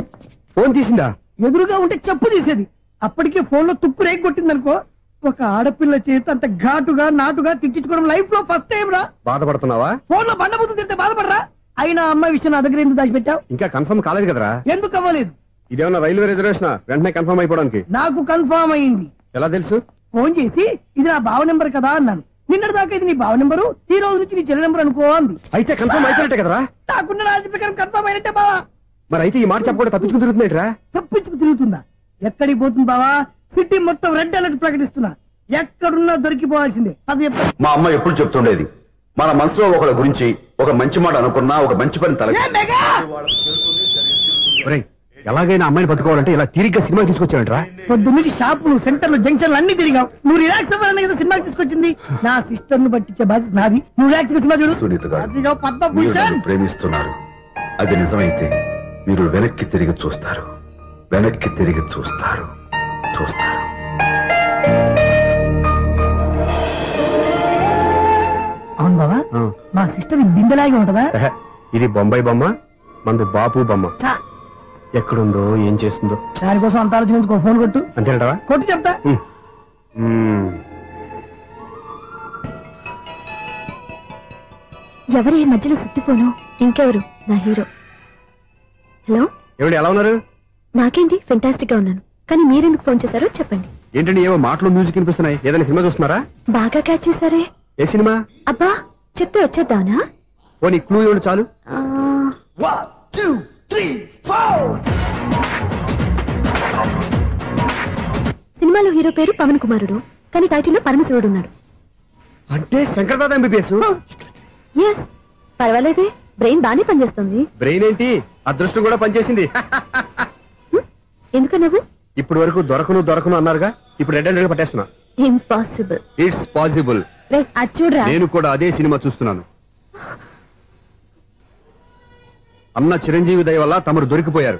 ఫోన్ తీసిందా? ఎదురుగా ఉంటే చెప్పు తీసేది. అప్పటికే ఫోన్ లో తుక్కు రేగి కొట్టిందనుకో. ఒక ఆడపిల్ల చేత అంత ఘాటుగా నాటుగా తిట్టించుకోవడం లైఫ్ లో ఫస్ట్ టైం రా. బాధపడుతున్నావా? ఫోన్ లో బండబుద్ధి తింటే బాధపడరా? అయినా అమ్మాయి విషయం నా దగ్గర ఎందుకు దాచిపెట్టావు? ఇంకా కన్ఫర్మ్ కాలేదు కదరా. ఎందుకు అవ్వలేదు? ఇదేమన్నా రైల్వే రిజర్వేషన్? వెంటనే కన్ఫర్మ్ అయిపోవడానికి. నాకు కన్ఫర్మ్ అయింది. ఎలా తెలుసు? ఫోన్ చేసి ఇది నా బావ నెంబర్ కదా అన్నాను. నిన్నటి దాకా ఇది నీ బావ నెంబరు, ఈ రోజు నుంచి నీ చెల్లి నెంబర్ అనుకో అంది. అయితే కన్ఫర్మ్ అయిపోయినట్టే కదరా? నాకున్న రాజు ప్రకారం కన్ఫర్మ్ అయినట్టే బావా. మరి అయితే ఈ మాట చెప్పకుండా తప్పించుకు తిరుగుతున్నాయిట్రా? తప్పించుకు తిరుగుతుందా? ఎక్కడికి పోతుంది బావా? సిటీ మొత్తం రెడ్ అలర్ట్ ప్రకటిస్తున్నా. ఎక్కడున్నా దొరికిపోవాల్సిందే. అది మా అమ్మ ఎప్పుడు చెప్తుండేది, మన మనసులో ఒకళ్ళ గురించి ఒక మంచి మాట అనుకున్నా ఒక మంచి పని తల. ఎలాగైనా అమ్మాయిని పట్టుకోవాలంటే ఇలా తిరిగ్గా సినిమా తీసుకొచ్చాడంట్రా. పొద్దు నుంచి షాపులు, సెంటర్లు, జంక్షన్లు అన్ని తిరిగావు. నువ్వు రిలాక్స్ అవ్వాలని కదా సినిమాకి తీసుకొచ్చింది. నా సిస్టర్ ను పట్టించే బాధ్యత నాది. నువ్వు రిలాక్స్ సినిమా చూడు. సునీత గారు, అదిగో పద్మ మీరు భూషణ్. నన్ను ప్రేమిస్తున్నారు. అది నిజమైతే మీరు వెనక్కి తిరిగి చూస్తారు, వెనక్కి తిరిగి చూస్తారు. అవును బాబా, మా సిస్టర్ బిందెలాగే ఉంటదా? ఇది బొంబాయి బొమ్మ, మంది బాపు బొమ్మ. చా, ఎక్కడుందో ఏం చేస్తుందో దానికోసం అంత ఆలోచించుకో. ఫోన్ కొట్టు. అంతేనటవా? కొట్టు చెప్తా. ఎవరు ఈ మధ్యలో సుత్తి ఫోను? ఇంకెవరు? నా హీరో. హలో, ఏమిటి ఎలా ఉన్నారు? నాకేంటి, ఫెంటాస్టిక్ గా ఉన్నాను. కానీ మీరెందుకు ఫోన్ చేశారో చెప్పండి. ఏంటండి ఏవో మాటలు మ్యూజిక్ వినిపిస్తున్నాయి. ఏదైనా సినిమా చూస్తున్నారా? బాగా క్యాచ్ చేశారే. ఏ సినిమా? అబ్బా, చెప్తే వచ్చేద్దానా? ఓ నీ క్లూ ఇవ్వండి చాలు. 1 2 3 4. సినిమాలో హీరో పేరు పవన్ కుమారుడు, కానీ టైటిల్లో పరమశివుడు ఉన్నాడు. అంటే Shankar Dada MBBS. Yes, పర్వాలేదే, brain బానే పనిచేస్తుంది. బ్రెయిన్ ఏంటి, అదృష్టం కూడా పనిచేసింది. ఎందుకన్నావు? ఇప్పటి వరకు దొరకను అన్నారుగా, ఇప్పుడు రెడ్ అండ్ పట్టేస్తున్నా. ఇంపాసిబుల్. It's possible. అది చూడరా. నేను కూడా అదే సినిమా చూస్తున్నాను. అన్న చిరంజీవి దయ వల్ల తమరు దొరికిపోయారు.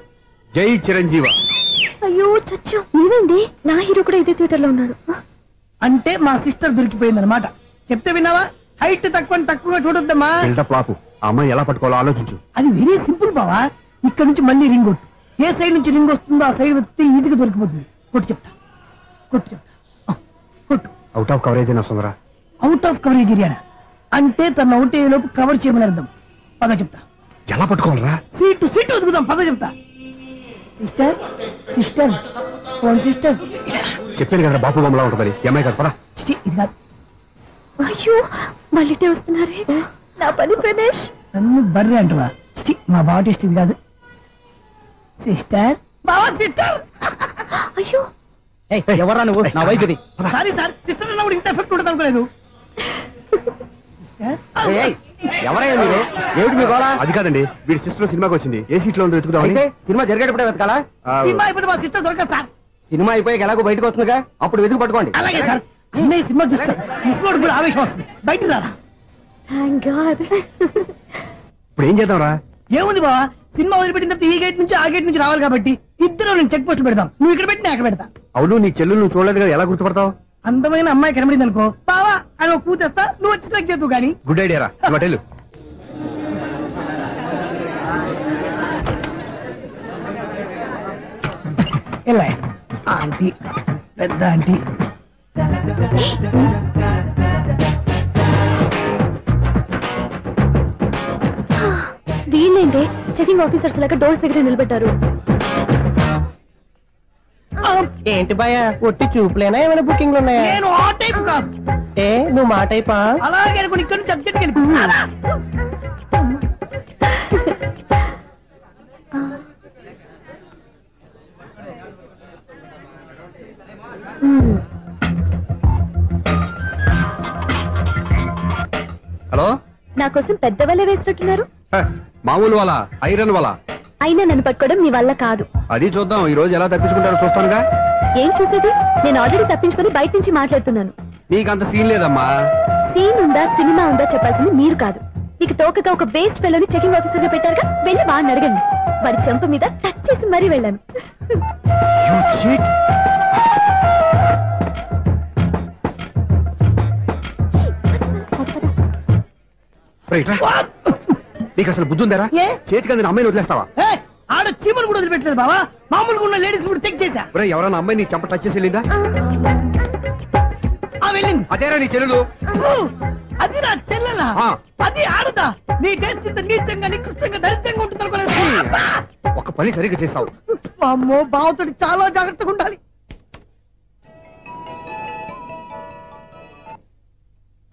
జై చిరంజీవ. అయ్యో చచ్చు, నీవేంటి? నా హీరో కూడా ఇదే థియేటర్ లో ఉన్నాడు. అంటే మా సిస్టర్ దొరికిపోయింది అనమాట. చెప్తే విన్నావా? హైట్ తక్కువగా చూడొద్దమ్మా. బిల్డప్ లాపు. ఆ అమ్మాయి ఎలా పట్టుకోవాలో ఆలోచించు. అది వెరీ సింపుల్ బావా. ఇక్కడ నుంచి మళ్ళీ రింగ్ కొట్టు. ఏ సైడ్ నుంచి రింగ్ వస్తుందో ఆ సైడ్ వస్తే ఈజీగా దొరికిపోతుంది. కొట్టు చెప్తా. కొట్టు. అవుట్ ఆఫ్ కవరేజ్ అయినా వస్తుందిరా. అవుట్ ఆఫ్ కవరేజ్ ఏరియా అంటే తన అవుట్ అయ్యే లోపు కవర్ చేయమని అర్థం. పద చెప్తా. ఎలా పట్టుకోవాలరా? సీటు వదుకుదాం. పద చెప్తా. Sister phone sister. చెప్పాను కదా బాపు బొమ్మలా ఉంటుంది. అమ్మాయి కదా, పదా. ఇది కాదు. అయ్యో, మళ్ళీ వస్తున్నారే. నా పని ప్రదేశ్. నన్ను బర్రె అంటవా? మా బావ టేస్ట్ ఇది కాదు. సిస్టర్, బావా సిస్టర్. అయ్యో, ఎవరా నువ్వు? నా వైపు ఇది. సారీ సార్, సిస్టర్ అన్నప్పుడు ఇంత ఎఫెక్ట్ ఉంటుంది అనుకోలేదు. ఎవరయ్యా మీరు? ఏమిటి మీ గోళ? అది కాదండి, వీడి సిస్టర్ సినిమాకి వచ్చింది. ఏ సీట్ లో ఉందో వెతుకుదామని. సినిమా జరిగేటప్పుడే వెతకాలా? సినిమా అయిపోతే మా సిస్టర్ దొరకదు సార్. సినిమా అయిపోయాక ఎలాగో బయటకు వస్తుందిగా, అప్పుడు వెతుకు పట్టుకోండి. అలాగే సార్. అన్నయ్య సినిమా చూస్తారు, మిస్వాడు కూడా ఆవేశం వస్తుంది. బయట రారా. Thank God. ఇప్పుడు ఏం చేద్దాంరా? ఏముంది బావా, సినిమా వదిలిపెట్టిన తర్వాత ఈ గేట్ నుంచి ఆ గేట్ నుంచి రావాలి కాబట్టి ఇద్దరు నేను చెక్ పోస్ట్ పెడతాం. నువ్వు ఇక్కడ పెట్టి నేను అక్కడ పెడతా. అవును, నీ చెల్లెలు నువ్వు చూడలేదు కదా, ఎలా గుర్తుపడతావు? అందమైన అమ్మాయి కనబడింది అనుకో బావా అని ఒక కూతేస్తా, నువ్వు వచ్చి సెలెక్ట్ చేద్దు గానీ. గుడ్ ఐడియా రా, హోటల్ ఎలా ఆంటీ, పెద్ద ఆంటీ. వీళ్ళేంటి చెకింగ్ ఆఫీసర్స్ లాగా డోర్స్ దగ్గర నిలబెట్టారు. ఏంటి భయ ఒట్టి చూపులేనా ఏమైనా బుకింగ్లు ఉన్నాయా? నేను ఆ టైప్ కాదు. ఏ నువ్వు మా టైపా? అలాగే అనుకుని ఇక్కడ నుంచి అర్జెంట్కి వెళ్ళిపోతున్నా. హలో, నా కోసం పెద్ద వల్ల వేసినట్టున్నారు. మామూలు వాళ్ళ ఐరన్ వాళ్ళ. అయినా నన్ను పట్టుకోవడం మీ వల్ల కాదు. అది చూద్దాం ఈ రోజు ఎలా తప్పించుకుంటారో చూస్తానుగా. ఏం చూసేది? నేను ఆల్రెడీ తప్పించుకొని బయట నుంచి మాట్లాడుతున్నాను. నీకంత సీన్ లేదమ్మా. సీన్ ఉందా సినిమా ఉందా చెప్పాల్సింది మీరు కాదు. మీకు తోకగా ఒక బేస్ట్ ఫెలోని చెకింగ్ ఆఫీసర్ గా పెట్టారుగా, వెళ్ళి వాడిని అడగండి. వాడి చెంప మీద టచ్ చేసి మరీ వెళ్ళాను. నీకు అసలు బుద్ధి ఉందారా? చేతికి అందిన అమ్మాయిని వదిలేస్తావా? ఆడ చీమలు కూడా వదిలిపెట్టలేదు బావా. మామూలుగా ఉన్న లేడీస్ కూడా చెక్ చేశా. ఎవరైనా అమ్మాయి నీ చెంప టచ్ చేసి వెళ్ళిందా? వెళ్ళింది. అదేరా నీ చెల్లెలు? అది నా చెల్లెలా? అది ఆడదా? నీ టేస్ట్ ఇంత నీచంగా నికృష్టంగా దరిద్రంగా ఉంటుంది అనుకోలేదు. ఒక పని సరిగ్గా చేస్తావు. అమ్మో, బావతోటి చాలా జాగ్రత్తగా ఉండాలి.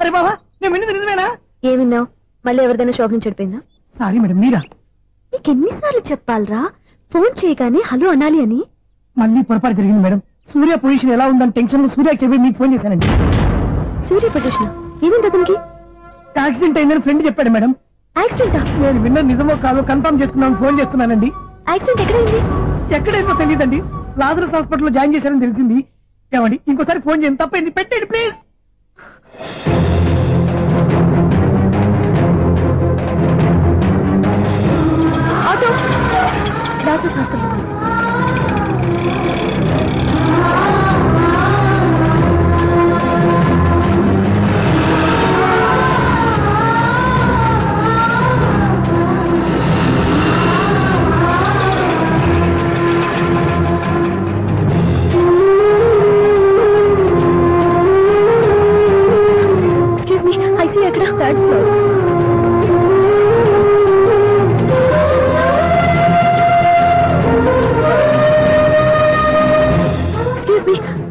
అరే బావా, నేను విన్నది నిజమేనా? ఏమిన్నావు? మళ్ళీ ఎవరిదైనా షాప్ నుంచి చెడిపోయిందా? సారీ మేడం, మీరా? నీకు ఎన్నిసార్లు చెప్పాలరా ఫోన్ చేయగానే హలో అనాలి అని? మళ్ళీ పొరపాటు జరిగింది మేడం. సూర్య పొజిషన్ ఎలా ఉందని టెన్షన్ లో సూర్య చెప్పి మీకు ఫోన్ చేశానండి. సూర్య పొజిషన్ ఏమైంది అతనికి? యాక్సిడెంట్ అయిందని ఫ్రెండ్ చెప్పాడు మేడం. యాక్సిడెంటా? నేను విన్న నిజమో కాదో కన్ఫర్మ్ చేసుకున్నాను, ఫోన్ చేస్తున్నానండి. యాక్సిడెంట్ ఎక్కడైంది? ఎక్కడైందో తెలియదండి. లాజరస్ హాస్పిటల్లో జాయిన్ చేశారని తెలిసింది. ఏమండి ఇంకోసారి ఫోన్ చేయండి, తప్పైంది, పెట్టండి please. Auto Lazarus hospital. Excuse me, ICU ఎక్కడ? Third floor.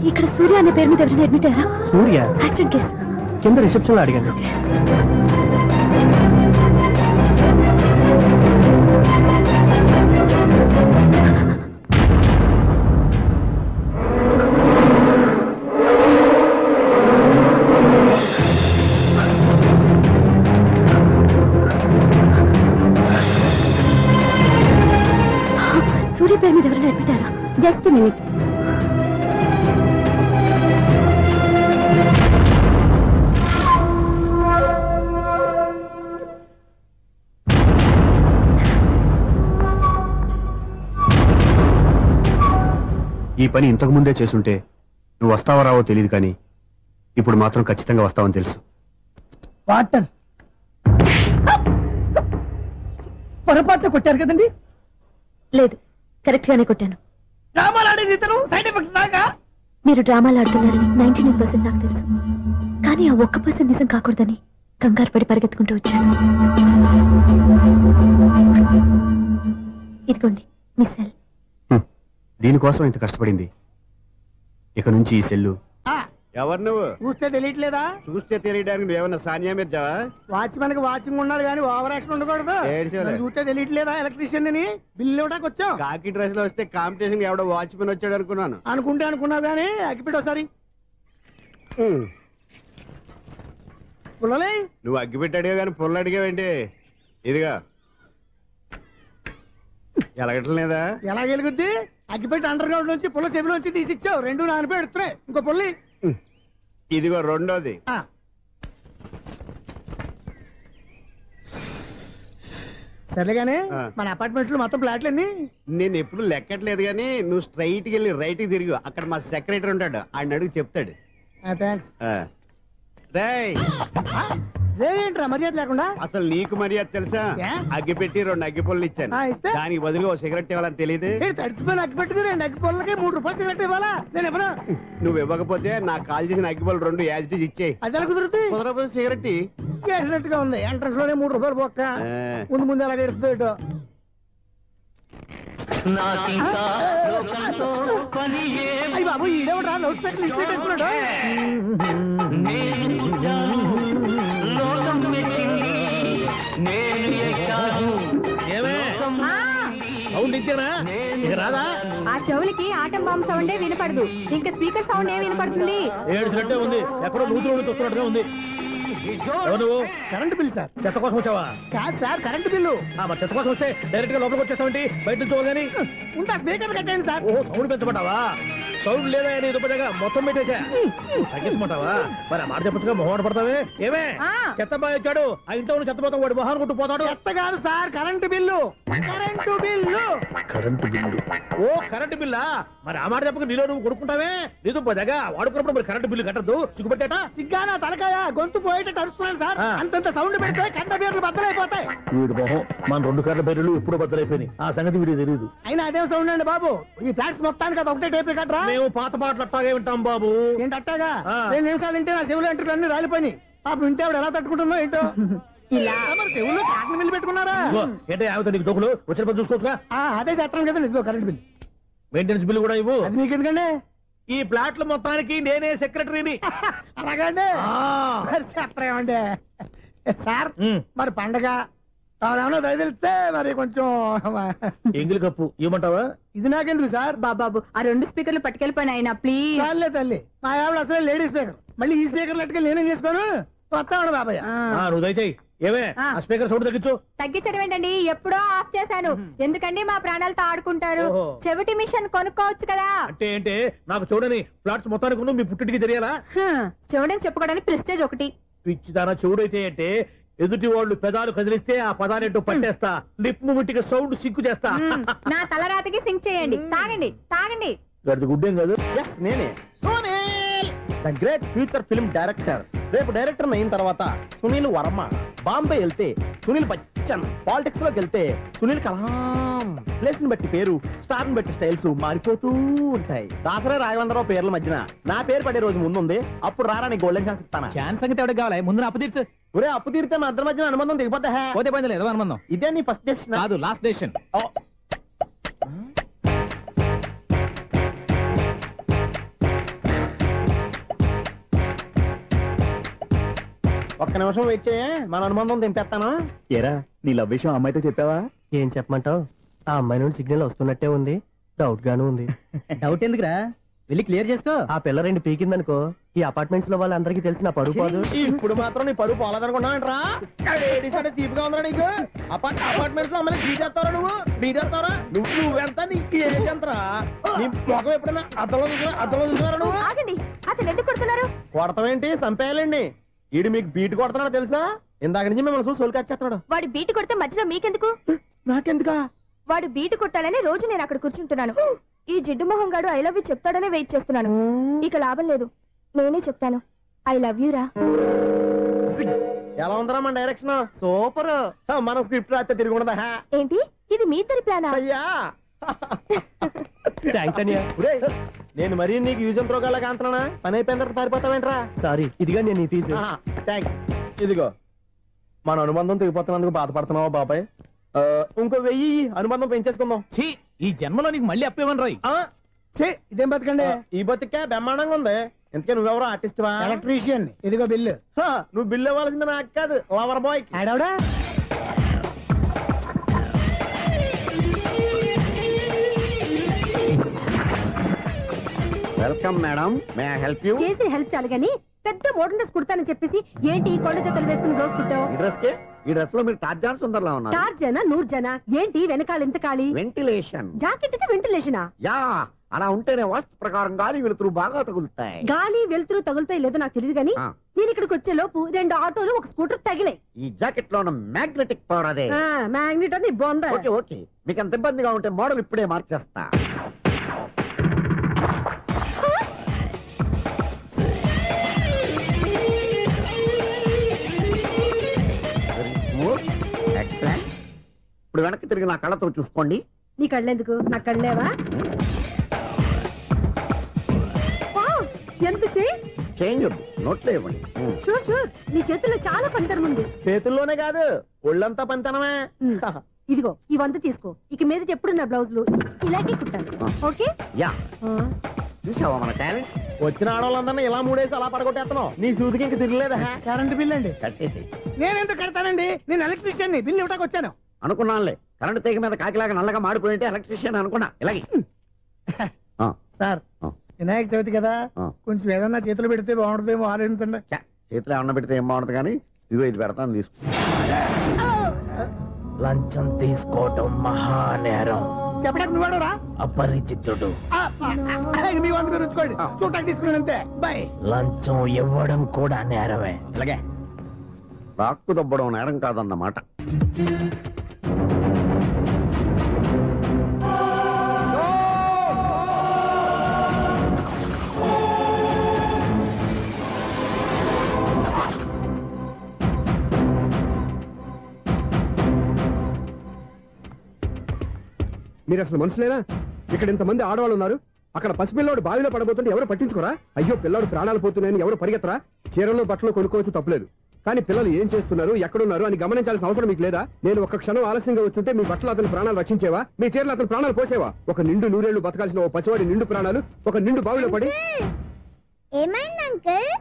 ఇక్కడ సూర్య అనే పేరు మీద ఎవరైనా అడ్మిట్ అయ్యారా? సూర్య యాక్సిడెంట్ కేసు కింద రిసెప్షన్ లో అడిగాను. సూర్య పేరు మీద ఎవరైనా అడ్మిట్ అయ్యారా? Just minute. ఈ పని ఇంతకు ముందే చేసుంటే నువ్వు వస్తావో రావో తెలియదు, కానీ ఇప్పుడు మాత్రం ఖచ్చితంగా వస్తావని తెలుసు. వాటర్ పొరపాట్లు కొట్టారు కదండి? లేదు, కరెక్ట్ గానే కొట్టాను. డ్రామాలు ఆడేది ఇతను, సైడ్ ఎఫెక్ట్స్ దాకా. మీరు డ్రామాలు ఆడుతున్నారని 99% నాకు తెలుసు, కానీ ఆ 1% నిజం కాకూడదని కంగారు పడి పరిగెత్తుకుంటూ వచ్చాను. ఇదిగోండి మీ సెల్. దీనికోసం ఇంత కష్టపడింది. ఇక నుంచి ఈ సెల్లు. ఎవరు నువ్వు? చూస్తే తెలియట్లేదా? చూస్తే తెలియడానికి నువ్వేమన్నా సానియా మీర్జావా? వాచ్మెన్ కి వాచింగ్ ఉండాలి కానీ ఓవర్ యాక్షన్ ఉండకూడదు. నన్ను చూస్తే తెలియట్లేదా ఎలక్ట్రీషియన్ అని? బిల్లు ఇవ్వడానికి వచ్చాం. కాకి డ్రెస్ లో వస్తే కాంపిటీషన్ ఎవడో వాచ్మెన్ వచ్చాడు అనుకున్నాను. అనుకుంటే అనుకున్నావు కానీ అగ్గిపెట్టి ఒకసారి. పుల్లలే, నువ్వు అగ్గిపెట్టి అడిగా కానీ పుల్ల అడిగావేంటి? ఇదిగా ఎలగటం లేదా? ఎలా గెలుగుద్ది? అగ్గిపెట్టి అండర్ గ్రౌండ్ నుంచి పుల్ల చెవిలోంచి తీసిచ్చావు. రెండు నానిపోయి ఎడుతున్నాయి. ఇంకో పుల్లి ఇదిగో రెండోది. సరేగానే మన అపార్ట్మెంట్స్ లో మొత్తం ఫ్లాట్లు అన్ని నేను ఎప్పుడు లెక్కట్లేదు కానీ నువ్వు స్ట్రైట్ కి వెళ్ళి రైట్ కి తిరిగి అక్కడ మా సెక్రటరీ ఉంటాడు, ఆయన అడుగు చెప్తాడు. థ్యాంక్స్. ఏంట్రా మర్యాద లేకుండా? అసలు నీకు మర్యాద తెలుసా? అగ్గి పెట్టి 2 అగ్గి పుల్లలు ఇచ్చాను, దానికి బదులు ఓ సిగరెట్ ఇవ్వాలని తెలియదు. తడిచిపోయిన అగ్గి పెట్టుకుని 2 అగ్గి పుల్లలకి 3 రూపాయలు సిగరెట్ ఇవ్వాలా? నేను ఇవ్వను. నువ్వు ఇవ్వకపోతే నాకు కాల్ చేసిన అగ్గి పుల్లలు 2 యాజిటీస్ ఇచ్చేయి. అది ఎలా కుదురుతుంది? కుదరకపోతే సిగరెట్ వేసినట్టుగా ఉంది. ఎంట్రన్స్ లోనే 3 రూపాయలు పోక్క. ముందు ముందు అలా ఎడుతుంది ఇటు. అయ్యి బాబు ఈడేవడా లౌడ్ స్పీకర్ ఇన్స్టేట్ వేసుకున్నాడు. సౌండ్ ఇచ్చానా? ఇక రాదా? ఆ చెవులకి ఆటం బాంబు సౌండే వినపడదు, ఇంకా స్పీకర్ సౌండ్ ఏ వినపడుతుంది? ఏడ్చినట్టే ఉంది, ఎక్కడో నూతులు చూస్తున్నట్టుగా ఉంది. నువ్వు కరెంట్ బిల్ సార్. చెత్త కోసం వచ్చావా? కాదు సార్, కరెంట్ బిల్లు. మరి చెత్త కోసం వస్తే డైరెక్ట్ గా లోపలికి వచ్చేస్తావంటి, బయట నుంచి కానీ ఉంటా. స్పీకర్ కట్టండి సార్. ఓహో, సౌండ్ పెంచమంటావా? సౌండ్ లేదా నీ దుప్పటగా మొత్తం పెట్టేసా. తగ్గించమంటావా? మరి ఆ మాట చెప్పచ్చుగా, మొహమాట పడతావే. ఏమే చెత్త బాగా వచ్చాడు, ఆ ఇంట్లో చెత్త పోతాం, వాడు మొహాన్ని కొట్టు పోతాడు. చెత్త కాదు sir, current bill. Current bill. Current bill. ఓ కరెంటు బిల్లా? మరి ఆ మాట చెప్పక నీలో నువ్వు కొడుకుంటావే. నీ దుప్పటగా వాడుకున్నప్పుడు మరి కరెంటు బిల్లు కట్టద్దు, సిగ్గుపెట్టేట. సిగ్గానా తలకాయ, గొంతు పోయేటట్టు అరుస్తున్నాను సార్. అంతంత సౌండ్ పెడితే కంట బీర్లు బద్దలైపోతాయి. వీడు మొహం మన 2 కర్ల బెర్రెలు ఎప్పుడో బద్దలైపోయినాయి, ఆ సంగతి వీడికి తెలియదు. అయినా అదే సౌండ్ అండి బాబు. ఈ ఫ్లాట్స్ మొత్తానికి అది ఒకటే టేప్ కట్టరా? మేము పాత పాటలు అట్టాగే వింటాం బాబు. ఏంటి అట్టాగా? 2 నిమిషాలు వింటే నా చెవులు ఎంటర్ అన్ని రాలిపోయినాయి. పాపం వింటే ఆవిడ ఎలా తట్టుకుంటుందో ఏంటో. ఇలా మరి చెవుల్లో కాటన్ బిల్లు పెట్టుకున్నారా? ఏంటే ఆమెతో నీకు జోకులు వచ్చిన పని చూసుకోవచ్చుగా. అదే చేస్తాను కదా. ఇదిగో కరెంట్ బిల్. మెయింటెనెన్స్ బిల్లు కూడా ఇవ్వు. అది మీకు ఎందుకండి? ఈ ప్లాట్ల మొత్తానికి నేనే సెక్రటరీని. అలాగండి. చెప్పరేమండి సార్. మరి పండగ ఏమన్నా దయదలిస్తే మరి కొంచెం ఎంగిలి కప్పు ఇవ్వమంటావా? ఇది నాకెందుకు సార్? బాబాబు ఆ 2 స్పీకర్లు పట్టుకెళ్ళిపోయినాయన ప్లీజ్. చాలే తల్లి, మా ఆవిడ అసలే లేడీ స్పీకర్. మళ్ళీ ఈ స్పీకర్ లెట్టుకెళ్ళి నేనేం చేసుకోను. వస్తాడు బాబాయ్. నువ్వు దయచేయి. ఏమే ఆ స్పీకర్ సౌండ్ తగ్గించు. తగ్గించడం ఏంటండి, ఎప్పుడో ఆఫ్ చేశాను. ఎందుకండి మా ప్రాణాలతో ఆడుకుంటారు? చెవిటి మిషన్ కొనుక్కోవచ్చు కదా. అంటే ఏంటే నాకు చూడని ఫ్లాట్స్ మొత్తానికి మీ పుట్టింటికి తెలియాలా? చూడని చెప్పుకోవడానికి ప్రెస్టేజ్ ఒకటి. పిచ్చిదానా చూడైతే అంటే ఎదుటి వాళ్ళు పెదాలు కదిలిస్తే ఆ పదాలేంటో పట్టేస్తా, లిప్ ముట్టికి సౌండ్ సింకు చేస్తా. నా తలరాతకి సింక్ చేయండి. తాగండి తాగండి. గడిది గుడ్డేం కాదు. నేనే the great future film director. రేపు డైరెక్టర్ అయిన తర్వాత సునీల్ వర్మ. బాంబే వెళ్తే సునీల్ బచ్చన్. పాలిటిక్స్ లోకి వెళ్తే సునీల్ కలాం. ప్లేస్ ని బట్టి పేరు, స్టార్ ని బట్టి స్టైల్స్ మారిపోతూ ఉంటాయి. దాసరా రాఘవేంద్రరావు పేర్ల మధ్యన నా పేరు పడే రోజు ముందుంది. అప్పుడు రారా నీ గోల్డెన్ ఛాన్స్ ఇస్తానా? ఛాన్స్ సంగతి ఎవరికి కావాలి? ముందు అప్పు తీర్చు. ఒరే అప్పు తీరితే మా ఇద్దరి మధ్యన అనుబంధం దిగిపోతా. పోతే పోయింది లేదు అనుబంధం. ఇదే నీ ఫస్ట్ డెస్టినేషన్ కాదు, లాస్ట్ డెసిషన్. ఒక్క నిమిషం వెయిట్ చేయ, మన అనుబంధం దింపేస్తాను. ఏరా నీ లవ్ విషయం అమ్మాయితో చెప్పావా? ఏం చెప్పమంటావు? ఆ అమ్మాయి నుండి సిగ్నల్ వస్తున్నట్టే ఉంది, డౌట్ గాను ఉంది. డౌట్ ఎందుకురా, వెళ్ళి క్లియర్ చేసుకో. ఆ పిల్ల 2 పీకిందనుకో, ఈ అపార్ట్మెంట్స్ లో వాళ్ళందరికీ తెలిసిన పరువు పోదు. ఇప్పుడు మాత్రం నీ పరువు పోలేదనుకున్నావంటరా? చీప్గా ఉందా నీకు? అపార్ట్మెంట్స్ లో అమ్మని బీటేస్తావరా? నువ్వెంత? నీకు ఏజ్ ఎంతరా? నీ మొఖం ఎప్పుడైనా అర్థంలో చూసారా నువ్వు? ఆగండి, అతను ఎందుకు కొడుతున్నారు? కొడతావేంటి? చంపేయాలండి. ఈడు మీకు బీట్ కొడుతున్నాడు తెలుసా? ఇందాక నుంచి మిమ్మల్ని చూసి సోల్కి వచ్చేస్తున్నాడు. వాడు బీటు కొడితే మధ్యలో మీకెందుకు? నాకెందుకా? వాడు బీటు కొట్టాలని రోజు నేను అక్కడ కూర్చుంటున్నాను. ఈ జిడ్డు మొహం గాడు ఐ లవ్ యూ చెప్తాడనే వెయిట్ చేస్తున్నాను. ఇక లాభం లేదు, నేనే చెప్తాను. ఐ లవ్ యూ రా. ఎలా ఉందరా మన డైరెక్షన్? సూపర్. మన స్క్రిప్ట్ రాస్తే తిరిగి ఉండదా? ఏంటి ఇది మీ ఇద్దరి ప్లానా? అయ్యా నేను మరీ నీకు యూజ్ ఎంతో గలగా అంటున్నా. పని అయిపోయిన తర్వాత పారిపోతావేంట్రా? సారీ, ఇదిగా నేను ఈ ఫీజు. థ్యాంక్స్. ఇదిగో మన అనుబంధం తెగిపోతున్నందుకు బాధపడుతున్నావా బాబాయ్? ఇంకో 1000 అనుబంధం పెంచేసుకుందాం. ఈ జన్మలో నీకు మళ్ళీ అప్పేమని రాయి. ఇదేం బతకండి? ఈ బతికే బ్రహ్మాండంగా ఉంది. ఎందుకే నువ్వెవరో ఆర్టిస్ట్ వా? ఎలక్ట్రీషియన్. ఇదిగో బిల్లు. నువ్వు బిల్లు ఇవ్వాల్సింది నాకు కాదు, లవర్ బాయ్. ఆడవడా? Welcome madam, may I help you? చేసి హెల్ప్ చాలు గాని పెద్ద మోడల్ డ్రెస్ కుడతానని చెప్పేసి ఏంటి కొండ జతలు వేసుకుని దోసుకుంటావు? ఈ డ్రెస్ కి ఈ డ్రెస్ లో మీరు టార్జాన్ సుందర్లా ఉన్నారు. టార్జనా 100 జనా? ఏంటి వెనకాల ఎంత ఖాళీ? వెంటిలేషన్. జాకెట్ కి వెంటిలేషనా? యా, అలా ఉంటేనే వాస్తు ప్రకారం గాలి వెలుతురు బాగా తగులుతాయి. గాలి వెలుతురు తగులుతాయి లేదో నాకు తెలియదు గానీ నేను ఇక్కడికి వచ్చే లోపు 2 ఆటోలు 1 స్కూటర్ తగిలే. ఈ జాకెట్ లో ఉన్న మ్యాగ్నెటిక్ పవర్ అదే. మ్యాగ్నెట్ అని బొంద. ఓకే ఓకే, మీకు అంత ఇబ్బందిగా ఉంటే మోడల్ ఇప్పుడే మార్చేస్తా. ఇప్పుడు వెనక్కి తిరిగి నా కళ్ళతో చూసుకోండి. నీ కళ్ళెందుకు, నా కళ్ళేవా? ఎంత చేంజ్ నోట్లో ఇవ్వండి. షూర్ షూర్, నీ చేతుల్లో చాలా పనితనం ఉంది. చేతుల్లోనే కాదు ఒళ్ళంతా పంతనమే. ఇదిగో ఈ 100 తీసుకో. ఇక మీద ఎప్పుడు నా బ్లౌజులు ఇలాగే కుట్టాను. ఓకే? యా, చూసావా మన టాలెంట్? వచ్చిన ఆడవాళ్ళందరినీ ఇలా మూడేసి అలా పడగొట్టేస్తున్నావు. నీ సూదికి ఇంక తిరగలేదా? కరెంట్ బిల్ అండి. కట్టేసి. నేనెందుకు కడతానండి, నేను ఎలక్ట్రీషియన్. బిల్ ఇవ్వడానికి వచ్చాను. అనుకున్నానులే, కరెంట్ తీగ మీద కాకిలాగా నల్లగా మాడిపోయింటే ఎలక్ట్రీషియన్ అనుకున్నా. ఇలాగే సార్, వినాయక చవితి కదా, కొంచెం ఏదన్నా చేతులు పెడితే బాగుంటుందేమో ఆలోచించండి. చేతిలో అన్న పెడితే ఏం బాగుంటుంది కానీ ఇదిగో ఇది పెడతాను, తీసుకో. లంచం తీసుకోవటం మహానేరం. చెప్పడానికి నువ్వాడరా? అపరిచితుడు. మీ వంద మీరు ఉంచుకోండి, చూడటానికి తీసుకున్నాను అంతే. బాయ్. లంచం ఇవ్వడం కూడా నేరమే. ఇలాగే రాక్కు దబ్బడం నేరం కాదన్నమాట. మీరు అసలు మనుషులేనా? ఇక్కడ ఇంతమంది ఆడవాళ్ళు ఉన్నారు, అక్కడ పసిపిల్లాడు బావిలో పడబోతుంటే ఎవరు పట్టించుకోరా? అయ్యో పిల్లాడు ప్రాణాలు పోతున్నాయని ఎవరు పరిగెత్తరా? చీరలు బట్టలు కొనుక్కోవచ్చు, తప్పులేదు. కానీ పిల్లలు ఏం చేస్తున్నారు, ఎక్కడున్నారు అని గమనించాల్సిన అవసరం మీకు లేదా? నేను ఒక క్షణం ఆలస్యంగా వచ్చుంటే మీ బట్టలు అతని ప్రాణాలు రక్షించేవా? మీ చీరలు అతని ప్రాణాలు పోసేవా? ఒక నిండు నూరేళ్లు బతకాల్సిన ఓ పసివాడి నిండు ప్రాణాలు ఒక నిండు బావిలో పడి. ఏమైంది అంకుల్?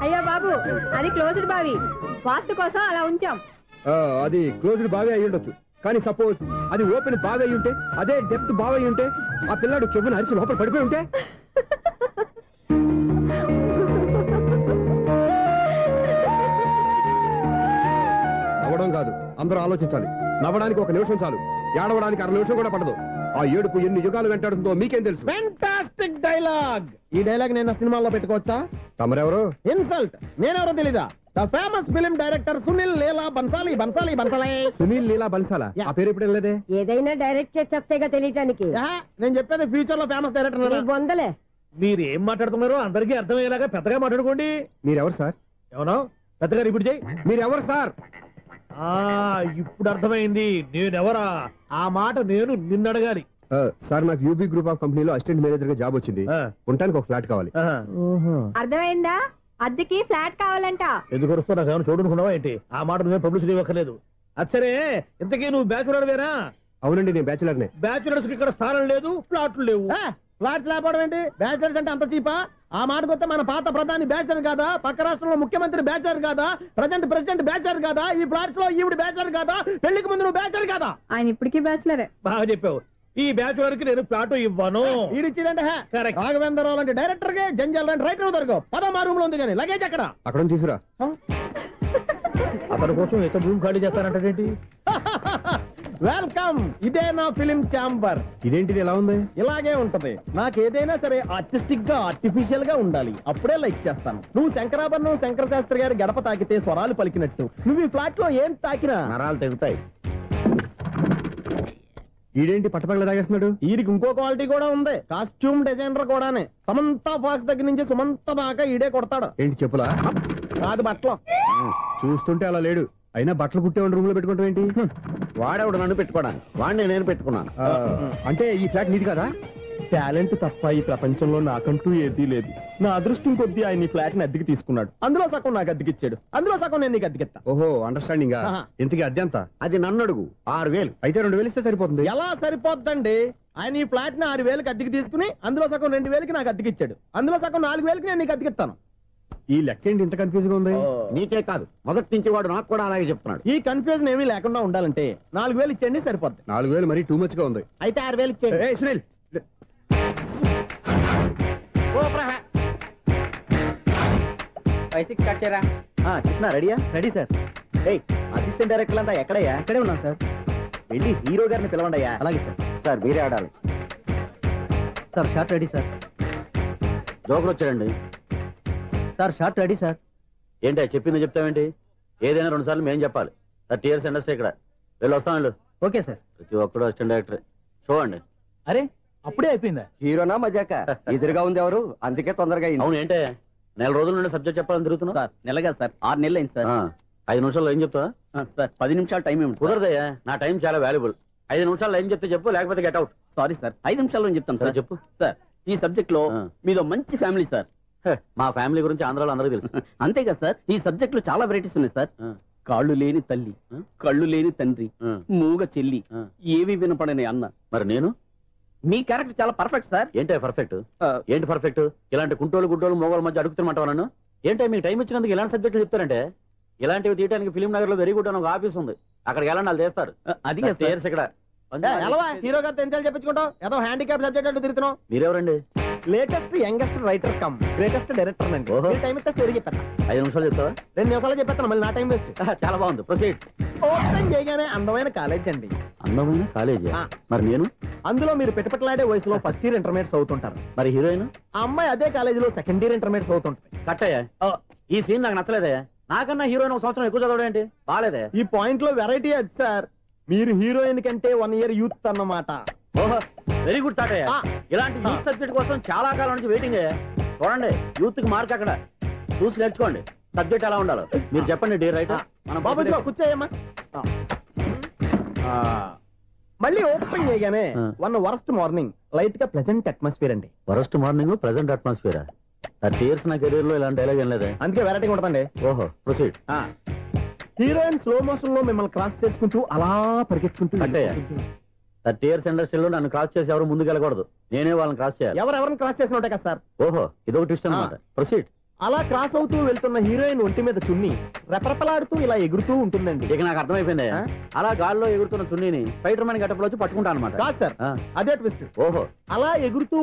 అయ్యో బాబు, అది క్లోజ్డ్ బావి, వాస్తు కోసం అలా ఉంచాం. అది క్లోజ్డ్ బావి అయి ఉండొచ్చు, కానీ సపోజ్ అది ఓపెన్ బావి అయి ఉంటే, అదే డెప్త్ బావి అయి ఉంటే, ఆ పిల్లాడు కెవ్వును అరిచి లోపల పడిపోయి ఉంటే? నవ్వడం కాదు, అందరూ ఆలోచించాలి. నవ్వడానికి 1 నిమిషం చాలు, ఏడవడానికి 1/2 నిమిషం కూడా పడదు. ఆ ఏడుపు ఎన్ని యుగాలు వెంటాడుతుందో మీకేం తెలుసు? Fantastic dialogue. ఈ డైలాగ్ నేను సినిమాలో పెట్టుకోవచ్చా? తమరెవరు? ఇన్సల్ట్. నేనెవరో తెలీదా? The famous film director Sunil Leela Bansali. Sunil Leela బన్సాలా? ఆ పేరు ఇప్పుడు లేదే. ఏదైనా డైరెక్ట్ చేసేస్తేగా తెలియటానికి. నేను చెప్పేది ఫ్యూచర్ లో ఫేమస్ డైరెక్టర్. బొందలే. మీరు ఏం మాట్లాడుతున్నారో అందరికీ అర్థమయ్యేలాగా పెద్దగా మాట్లాడుకోండి. మీరెవరు సార్? ఎవరో పెద్దగా రిపీట్ చేయి. మీరెవరు సార్? ఇప్పుడు అర్థమైంది నేనెవరా. ఆ మాట నేను నిన్నడగాలి. సార్, నాకు యూబీ గ్రూప్ ఆఫ్ కంపెనీలో అసిస్టెంట్ మేనేజర్ గా జాబ్ వచ్చింది. ఉండటానికి ఒక ఫ్లాట్ కావాలి. అర్థమైందా? అద్దెకి ఫ్లాట్ కావాలంట. ఎందుకు వస్తున్నా నాకు ఏమైనా చూడనుకున్నావా ఏంటి? ఆ మాట నువ్వే పబ్లిసిటీ ఇవ్వక్కర్లేదు. అచ్చరే, ఇంతకీ నువ్వు బ్యాచులర్ వేరా? అవునండి, నేను బ్యాచులర్నే. బ్యాచులర్స్ కి ఇక్కడ స్థానం లేదు, ఫ్లాట్లు లేవు. ఫ్లాట్స్ లేకపోవడం ఏంటి? బ్యాచులర్స్ అంటే అంత చీపా? ఆ మాటకొస్తే మన పాత ప్రధాని బ్యాచులర్ కాదా? పక్క రాష్ట్రంలో ముఖ్యమంత్రి బ్యాచులర్ కాదా? ప్రెసిడెంట్ బ్యాచులర్ కాదా? ఈ ఫ్లాట్స్ లో ఈవిడ బ్యాచులర్ కాదా? పెళ్లికి ముందు నువ్వు బ్యాచులర్ కాదా? ఆయన ఇప్పటికీ బ్యాచులరే. బాగా చెప్పావు. ఈ బ్యాచులర్ కి నేను ఫ్లాట్ ఇవ్వను. ఇడిచ్చిందంటే రాఘవేంద్రరావు లాంటి డైరెక్టర్ కి జంజల్ లాంటి రైటర్ దొరకవు. 10వ రూమ్ లో ఉంది కానీ లగేజ్ అక్కడ తీసుకురా. అతని కోసం ఎంత రూమ్ ఖాళీ చేస్తానంటే వెల్కమ్. ఇదే నా ఫిలిం ఛాంబర్. ఇదేంటిది ఎలా ఉంది? ఇలాగే ఉంటది. నాకు ఏదైనా సరే ఆర్టిస్టిక్ గా ఆర్టిఫిషియల్ గా ఉండాలి, అప్పుడే లైక్ చేస్తాను. నువ్వు శంకరాభరణం శంకర శాస్త్రి గారి గడప తాకితే స్వరాలు పలికినట్టు నువ్వు ఈ ఫ్లాట్ లో ఏం తాకినా నరాలు తెగుతాయి. ఈడేంటి పట్టపగల తాగేస్తున్నాడు? వీరికి ఇంకో క్వాలిటీ కూడా ఉంది. కాస్ట్యూమ్ డిజైనర్ కూడానే. సమంత ఫాక్స్ దగ్గర నుంచి సుమంత దాకా ఈడే కొడతాడు. ఏంటి చెప్పులా? కాదు, బట్టలు. చూస్తుంటే అలా లేడు. అయినా బట్టలు కుట్టేవాడి రూమ్ లో పెట్టుకుంటాం ఏంటి? వాడేవాడు నన్ను పెట్టుకోవడానికి, వాడిని నేను పెట్టుకున్నాను. అంటే ఈ ఫ్లాట్ నీది కదా? టాలెంట్ తప్ప ఈ ప్రపంచంలో నాకంటూ ఏదీ లేదు. నా అదృష్టం కొద్దీ ఆయన ఈ ఫ్లాట్ ని అద్దెకి తీసుకున్నాడు. అందులో సగం నాకు అద్దెకిచ్చాడు, అందులో సగం నేను నీకు అద్దెకిస్తా. ఓహో, అండర్స్టాండింగ్. ఇంతకీ అద్దె ఎంత? అది నన్ను అడుగు. 6,000. అయితే 2,000 ఇస్తే సరిపోతుంది. ఎలా సరిపోద్దండి? ఆయన ఈ ఫ్లాట్ ని 6,000కి అద్దెకి తీసుకుని అందులో సగం 2,000కి నాకు అద్దెకిచ్చాడు, అందులో సగం 4,000కి నేను నీకు అద్దెకిస్తాను. ఈ లెక్క ఏంటి ఇంత కన్ఫ్యూజ్ గా ఉంది? నీకే కాదు, మొదటి నుంచి వాడు నాకు కూడా అలాగే చెప్తున్నాడు. ఈ కన్ఫ్యూజన్ ఏమీ లేకుండా ఉండాలంటే 4,000 ఇచ్చేయండి, సరిపోద్ది. 4,000 మరీ టూ మచ్ గా ఉంది. అయితే 6,000 ఇచ్చేయండి. సునీల్, 5-6 కట్ చేయరా. కృష్ణ రెడీయా? Ready sir. అసిస్టెంట్ డైరెక్టర్ అంతా ఎక్కడయ్యా? ఇక్కడే ఉన్నాం సార్. వెళ్ళి హీరో గారిని పిలవండి అయ్యా. అలాగే సార్. సార్ మీరే ఆడాలి సార్. Short ready sir. జోకులు వచ్చాడండి సార్. Short ready sir. ఏంటి చెప్పింది చెప్తావేంటి? ఏదైనా 2 సార్లు మేం చెప్పాలి. 30 years ఇండస్ట్రీ ఇక్కడ. వెళ్ళి వస్తాం వెళ్ళు. Okay sir. ప్రతి ఒక్కడు అసిస్టెంట్ డైరెక్టర్. చూడండి. అరే, అప్పుడే అయిపోయిందా? హీరోనా మజాక? ఎదురుగా ఉంది ఎవరు, అందుకే తొందరగా. అవును, ఏంటే నెల రోజుల నుండి సబ్జెక్ట్ చెప్పాలని తిరుగుతున్నావు సార్ నెలగా సార్ 6 నెలలు అయింది సార్ 5 నిమిషాల్లో ఏం చెప్తావా సార్ 10 నిమిషాలు టైం ఏమి కుదరదయ్యా నా టైం చాలా వాల్యుబుల్ 5 నిమిషాల్లో ఏం చెప్తే చెప్పు లేకపోతే గెట్ అవుట్ సారీ సార్ 5 నిమిషాల్లో చెప్తాను సార్ చెప్పు సార్ ఈ సబ్జెక్ట్ లో మీదో మంచి ఫ్యామిలీ సార్ మా ఫ్యామిలీ గురించి ఆంధ్రాలో అందరికీ తెలుసు అంతే కదా సార్ ఈ సబ్జెక్ట్ లో చాలా వెరైటీస్ ఉన్నాయి సార్ కాళ్ళు లేని తల్లి కళ్ళు లేని తండ్రి మూగ చెల్లి ఏవి వినపడని అన్న మరి నేను మీ క్యారెక్టర్ చాలా పర్ఫెక్ట్ సార్ ఏంటే పర్ఫెక్ట్ ఏంటి పర్ఫెక్ట్ ఇలాంటి కుంటోలు గుడ్డోలు మోగోల మధ్య అడుగుతున్నమాట నన్ను ఏంటంటే మీకు టైం ఇచ్చినందుకు ఇలాంటి సబ్జెక్టులు చెప్తారంటే ఇలాంటివి తీయడానికి ఫిలిం నగర్ లో వెరీ గుడ్ అని ఒక ఆఫీస్ ఉంది అక్కడికి వెళ్ళండి వాళ్ళు చేస్తారు అది ఇక్కడ హీరో గారితో ఎంత చెప్పించుకుంటావు ఏదో హ్యాండిక్యాప్ సబ్జెక్ట్ అంటూ తిరుగుతున్నావు. మీరెవరండి? Latest youngest writer cum greatest director అండి. టైం ఇస్తే స్టోరీ చెప్పేస్తా. 5 నిమిషాలు చెప్తావా? 2 నిమిషాలు చెప్పేస్తాను, మళ్ళీ నా టైం వేస్ట్. చాలా బాగుంది, ప్రొసీడ్. ఓపెన్ చేయగానే అందమైన కాలేజ్ అండి. అందమైన కాలేజీ? మరి నేను అందులో మీరు పెట్టుపట్లాడే వయసులో ఫస్ట్ ఇయర్ ఇంటర్మీడియట్స్ అవుతుంటారు. మరి హీరోయిన్? ఆ అమ్మాయి అదే కాలేజీలో సెకండ్ ఇయర్ ఇంటర్మీడియట్స్ అవుతుంటారు. కట్టయ్యా, ఈ సీన్ నాకు నచ్చలేదే. నాకన్నా హీరోయిన్ 1 సంవత్సరం ఎక్కువ చదవడం ఏంటి? బాలేదే. ఈ పాయింట్ లో వెరైటీ అది సార్, మీరు హీరోయిన్ కంటే 1 ఇయర్ యూత్ అన్నమాట. ఓహో, వెరీ గుడ్ థాట్. ఇలాంటి యూత్ సబ్జెక్ట్ కోసం చాలా కాలం నుంచి వెయిటింగ్. చూడండి, యూత్ కి మార్క్ అక్కడ చూసి నేర్చుకోండి. సబ్జెక్ట్ ఎలా ఉండాలో మీరు చెప్పండి. డే రైటర్ మన బాబు కూర్చోయమ్మా. మళ్ళీ ఓపెన్ చేయగానే 1 వరస్ట్ మార్నింగ్, లైట్ గా ప్లెజెంట్ అట్మాస్ఫియర్ అండి. Worst morning, pleasant atmosphere. 30 years నా కెరీర్ లో ఇలాంటి డైలాగ్ ఏం లేదే. అందుకే వెరైటీ ఉంటుందండి. ఓహో, ప్రొసీడ్. హీరోయిన్ స్లో మోషన్ లో మిమ్మల్ని క్రాస్ చేసుకుంటూ అలా పరిగెట్టుకుంటూ అంటే 30 years ఇండస్ట్రీలో నన్ను క్రాస్ చేసి ఎవరు ముందుకు వెళ్ళకూడదు, నేనే వాళ్ళని క్రాస్ చేయాలి. ఎవరెవరిని క్రాస్ చేసిన ఉంటాయి కదా సార్. ఓహో, ఇదొక ట్విస్ట్ అన్నమాట. ప్రొసీడ్. అలా క్రాస్ అవుతూ వెళ్తున్న హీరోయిన్ ఒంటి మీద చున్ని రెపరెపలాడుతూ ఇలా ఎగురుతూ ఉంటుందండి. ఇక నాకు అర్థమైపోయింది. అలా గాల్లో ఎగురుతున్న చున్నీని స్పైడర్ మ్యాన్ గెటప్ లో వచ్చి పట్టుకుంటా అనమాట. కాదు సార్, అదే ట్విస్ట్. ఓహో, అలా ఎగురుతూ